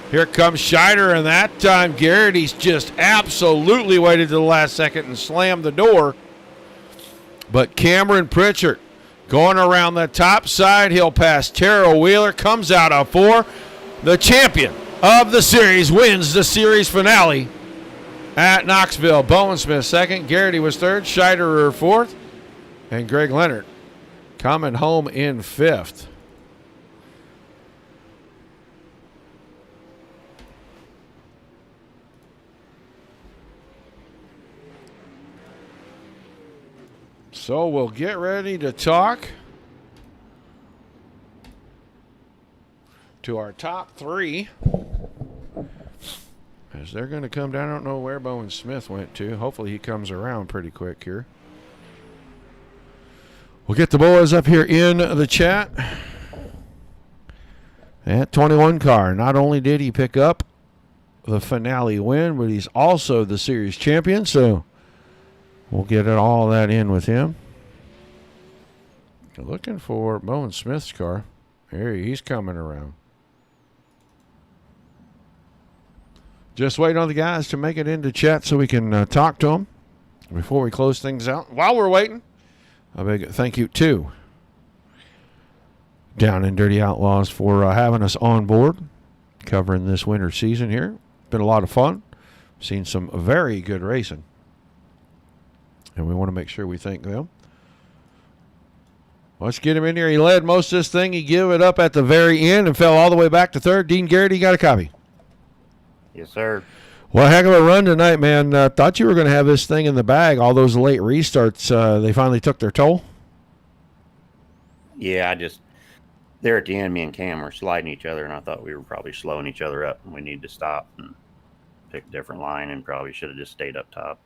S2: Here comes Scheider, and that time Garrity's just absolutely waited to the last second and slammed the door. But Cameron Pritchard going around the top side. He'll pass Terrell Wheeler, comes out of 4. The champion of the series wins the series finale at Knoxville. Bowen Smith second, Garrity was third, Scheider fourth, and Greg Leonard coming home in 5th. So we'll get ready to talk to our top 3 as they're going to come down. I don't know where Bowen Smith went to. Hopefully he comes around pretty quick here. We'll get the boys up here in the chat. At 21 car, not only did he pick up the finale win, but he's also the series champion. So we'll get all that in with him. Looking for Bowen Smith's car. Here he's coming around. Just waiting on the guys to make it into chat so we can talk to them before we close things out. While we're waiting, a big thank you to Down and Dirty Outlaws for having us on board covering this winter season here. Been a lot of fun. Seen some very good racing. And we want to make sure we thank them. Let's get him in here. He led most of this thing. He gave it up at the very end and fell all the way back to third. Dean Garrity, got a copy?
S4: Yes, sir.
S2: Well, heck of a run tonight, man. Thought you were going to have this thing in the bag. All those late restarts, they finally took their toll.
S4: Yeah, there at the end, me and Cam were sliding each other, and I thought we were probably slowing each other up, and we needed to stop and pick a different line, and probably should have just stayed up top.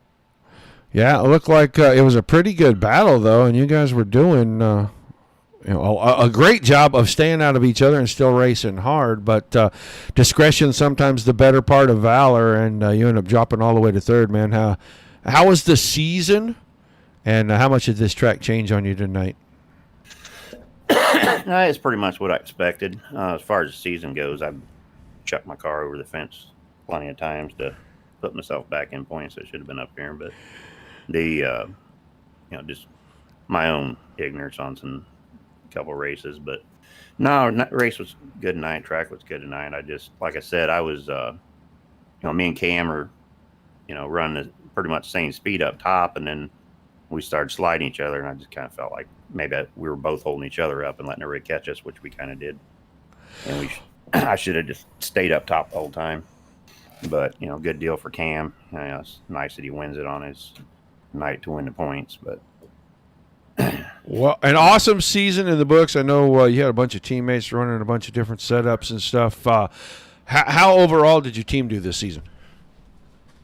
S2: Yeah, it looked like it was a pretty good battle, though, and you guys were doing a great job of staying out of each other and still racing hard. But discretion sometimes the better part of valor, and you end up dropping all the way to third, man. How was the season, and how much did this track change on you tonight?
S4: It's pretty much what I expected. As far as the season goes, I've chucked my car over the fence plenty of times to put myself back in points. I should have been up here, but just my own ignorance on some couple races, but no, race was good tonight. Track was good tonight. I just, like I said, I was, me and Cam are, running pretty much the same speed up top, and then we started sliding each other, and I just kind of felt like maybe we were both holding each other up and letting everybody catch us, which we kind of did. And I should have just stayed up top the whole time. But, good deal for Cam. It's nice that he wins it on his night to win the points. But
S2: well, an awesome season in the books. I know you had a bunch of teammates running a bunch of different setups and stuff. How overall did your team do this season?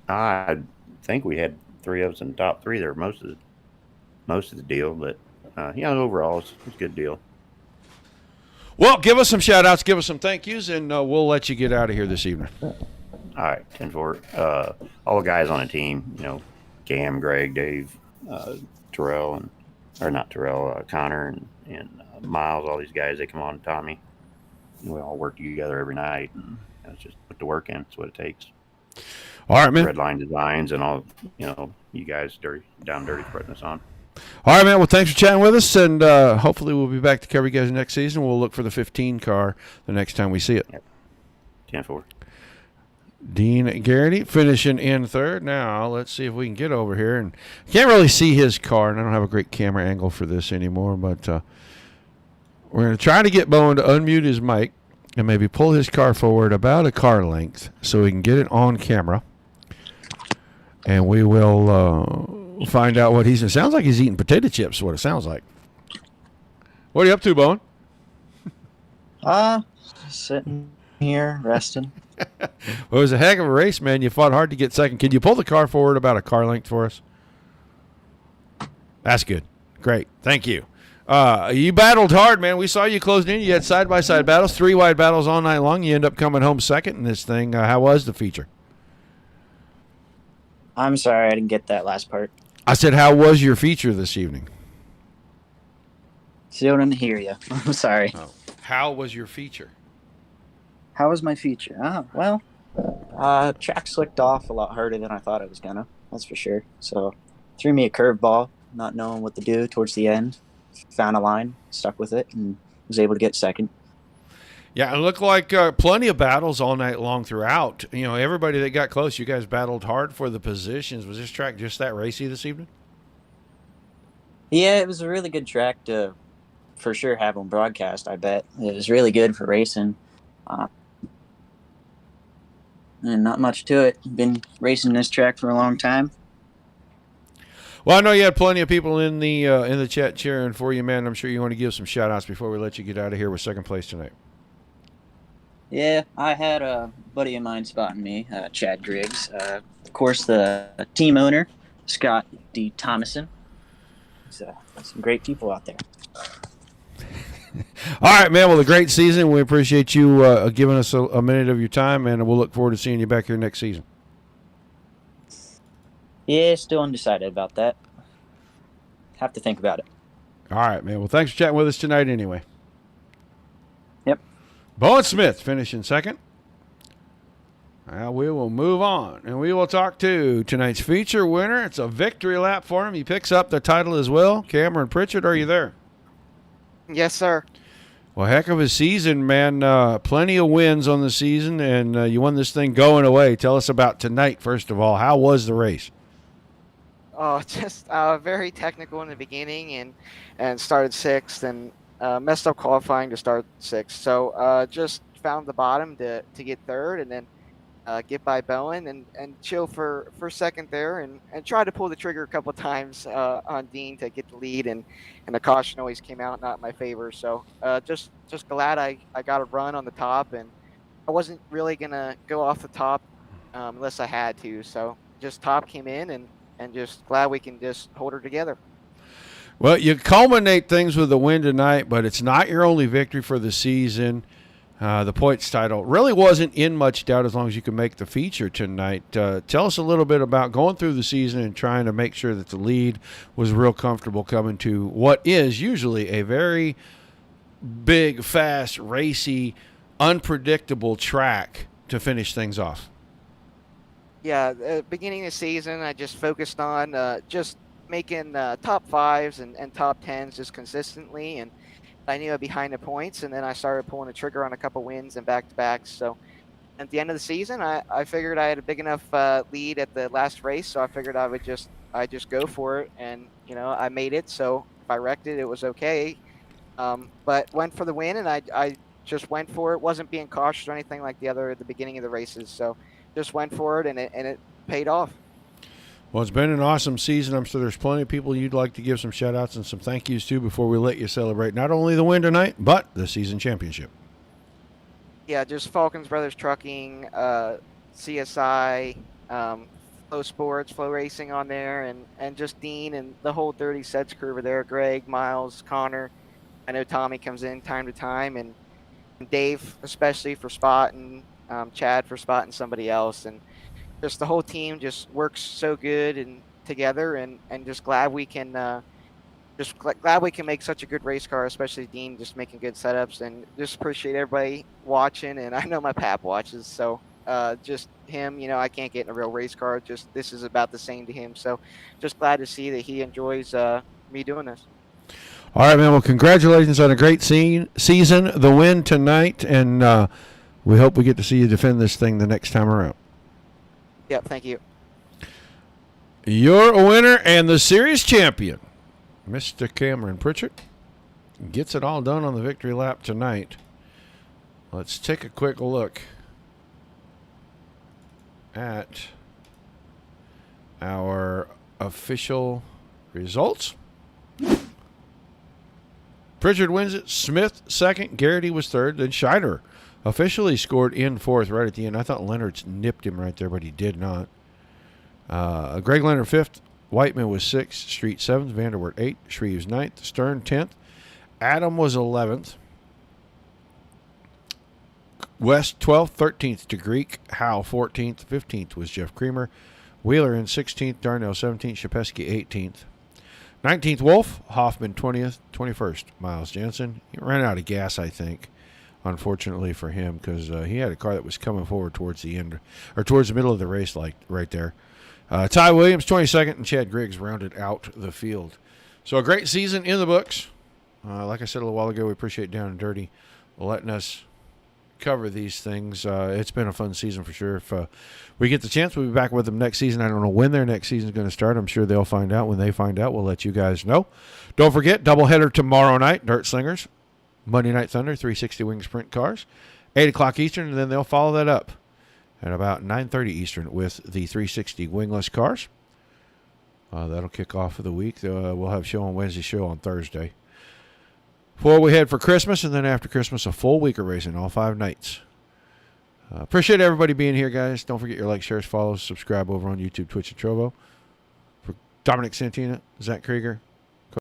S4: I think we had 3 of us in the top 3 there most of the deal. But, overall, it's a good deal.
S2: Well, give us some shout-outs, give us some thank yous, and we'll let you get out of here this evening.
S4: All right, 10-4. All the guys on the team, Cam, Greg, Dave, Terrell, Connor, and Miles, all these guys, they come on, Tommy. We all work together every night, and it's just put the work in. That's what it takes.
S2: All right, man.
S4: Red Line Designs and all, you guys down dirty putting us on.
S2: All right, man. Well, thanks for chatting with us, and hopefully we'll be back to cover you guys next season. We'll look for the 15 car the next time we see it.
S4: Yep. 10-4.
S2: Dean Garrity finishing in third. Now, let's see if we can get over here. And can't really see his car, and I don't have a great camera angle for this anymore, but we're going to try to get Bowen to unmute his mic and maybe pull his car forward about a car length so we can get it on camera. And we will find out what it sounds like he's eating potato chips, is what it sounds like. What are you up to, Bowen?
S5: Sitting here, resting.
S2: Well, it was a heck of a race, man. You fought hard to get second. Can you pull the car forward about a car length for us? That's good. Great. Thank you. You battled hard, man. We saw you closed in. You had side-by-side battles, 3 wide battles all night long. You end up coming home second in this thing. How was the feature?
S5: I'm sorry, I didn't get that last part.
S2: I said, how was your feature this evening?
S5: Still didn't hear you. I'm sorry.
S2: Oh. How was your feature?
S5: How was my feature? Track slicked off a lot harder than I thought it was gonna. That's for sure. So, threw me a curveball, not knowing what to do towards the end. Found a line, stuck with it, and was able to get second.
S2: Yeah, it looked like plenty of battles all night long throughout. Everybody that got close, you guys battled hard for the positions. Was this track just that racy this evening?
S5: Yeah, it was a really good track to, for sure, have on broadcast, I bet. It was really good for racing. And not much to it. Been racing this track for a long time.
S2: Well, I know you had plenty of people in the chat cheering for you, man. I'm sure you want to give some shout-outs before we let you get out of here with second place tonight.
S5: Yeah, I had a buddy of mine spotting me, Chad Griggs. Of course, the team owner, Scott D. Thomason. Some great people out there.
S2: All right, man. Well, a great season. We appreciate you giving us a minute of your time, and we'll look forward to seeing you back here next season.
S5: Yeah, still undecided about that. Have to think about it.
S2: All right, man. Well, thanks for chatting with us tonight anyway.
S5: Yep.
S2: Bowen Smith finishing second. Now we will move on, and we will talk to tonight's feature winner. It's a victory lap for him. He picks up the title as well. Cameron Pritchard, are you there?
S6: Yes, sir.
S2: Well, heck of a season, man. Plenty of wins on the season, and you won this thing going away. Tell us about tonight, first of all. How was the race?
S6: Oh, just very technical in the beginning and started sixth and messed up qualifying to start sixth. So just found the bottom to get third and then get by Bowen and chill for second there and try to pull the trigger a couple of times on Dean to get the lead and the caution always came out not in my favor. So just glad I got a run on the top, and I wasn't really going to go off the top unless I had to. So just top came in and just glad we can just hold her together.
S2: Well, you culminate things with a win tonight, but it's not your only victory for the season. The points title really wasn't in much doubt as long as you can make the feature tonight. Tell us a little bit about going through the season and trying to make sure that the lead was real comfortable coming to what is usually a very big, fast, racy, unpredictable track to finish things off.
S6: Yeah, beginning of the season, I just focused on just making top fives and top tens just consistently, and I knew I'd be behind the points, and then I started pulling the trigger on a couple wins and back to backs. So at the end of the season, I figured I had a big enough lead at the last race, so I figured I just go for it, and I made it. So if I wrecked it, it was okay. But went for the win, and I just went for it. Wasn't being cautious or anything like at the beginning of the races. So just went for it, and it paid off.
S2: Well, it's been an awesome season. I'm sure there's plenty of people you'd like to give some shout-outs and some thank yous to before we let you celebrate not only the win tonight, but the season championship.
S6: Yeah, just Falcons Brothers Trucking, CSI, Flow Sports, Flow Racing on there, and just Dean and the whole Dirty Sets crew over there. Greg, Miles, Connor. I know Tommy comes in time to time, and Dave especially for spotting, Chad for spotting somebody else, and just the whole team just works so good and together, and just glad we can glad we can make such a good race car, especially Dean just making good setups, and just appreciate everybody watching. And I know my pap watches, so just him, I can't get in a real race car, just this is about the same to him, so just glad to see that he enjoys me doing this.
S2: All right, man. Well, congratulations on a great season, the win tonight, and we hope we get to see you defend this thing the next time around.
S6: Yep, thank you.
S2: You're a winner and the series champion, Mr. Cameron Pritchard, gets it all done on the victory lap tonight. Let's take a quick look at our official results. Pritchard wins it. Smith second. Garrity was third. Then Scheider officially scored in fourth right at the end. I thought Leonard's nipped him right there, but he did not. Greg Leonard fifth. Whiteman was sixth. Street seventh. Vanderwert eighth. Shreves ninth. Stern 10th. Adam was 11th. West 12th. 13th to Greek. Howe 14th. 15th was Jeff Creamer. Wheeler in 16th. Darnell 17th. Shapesky 18th. 19th, Wolf. Hoffman 20th. 21st, Miles Jensen. He ran out of gas, I think, unfortunately for him, because he had a car that was coming forward towards the end, or towards the middle of the race, like right there. Ty Williams, 22nd, and Chad Griggs rounded out the field. So a great season in the books. Like I said a little while ago, we appreciate Down and Dirty letting us cover these things. It's been a fun season for sure. If we get the chance, we'll be back with them next season. I don't know when their next season is going to start. I'm sure they'll find out. When they find out, we'll let you guys know. Don't forget, doubleheader tomorrow night, Dirt Slingers. Monday Night Thunder, 360 Wing Sprint Cars. 8 o'clock Eastern, and then they'll follow that up at about 9:30 Eastern with the 360 Wingless Cars. That'll kick off for the week. We'll have a show on Wednesday, show on Thursday. Before we head for Christmas, and then after Christmas, a full week of racing, all 5 nights. Appreciate everybody being here, guys. Don't forget your like, shares, follows, subscribe over on YouTube, Twitch, and Trovo. For Dominic Santina, Zach Krieger,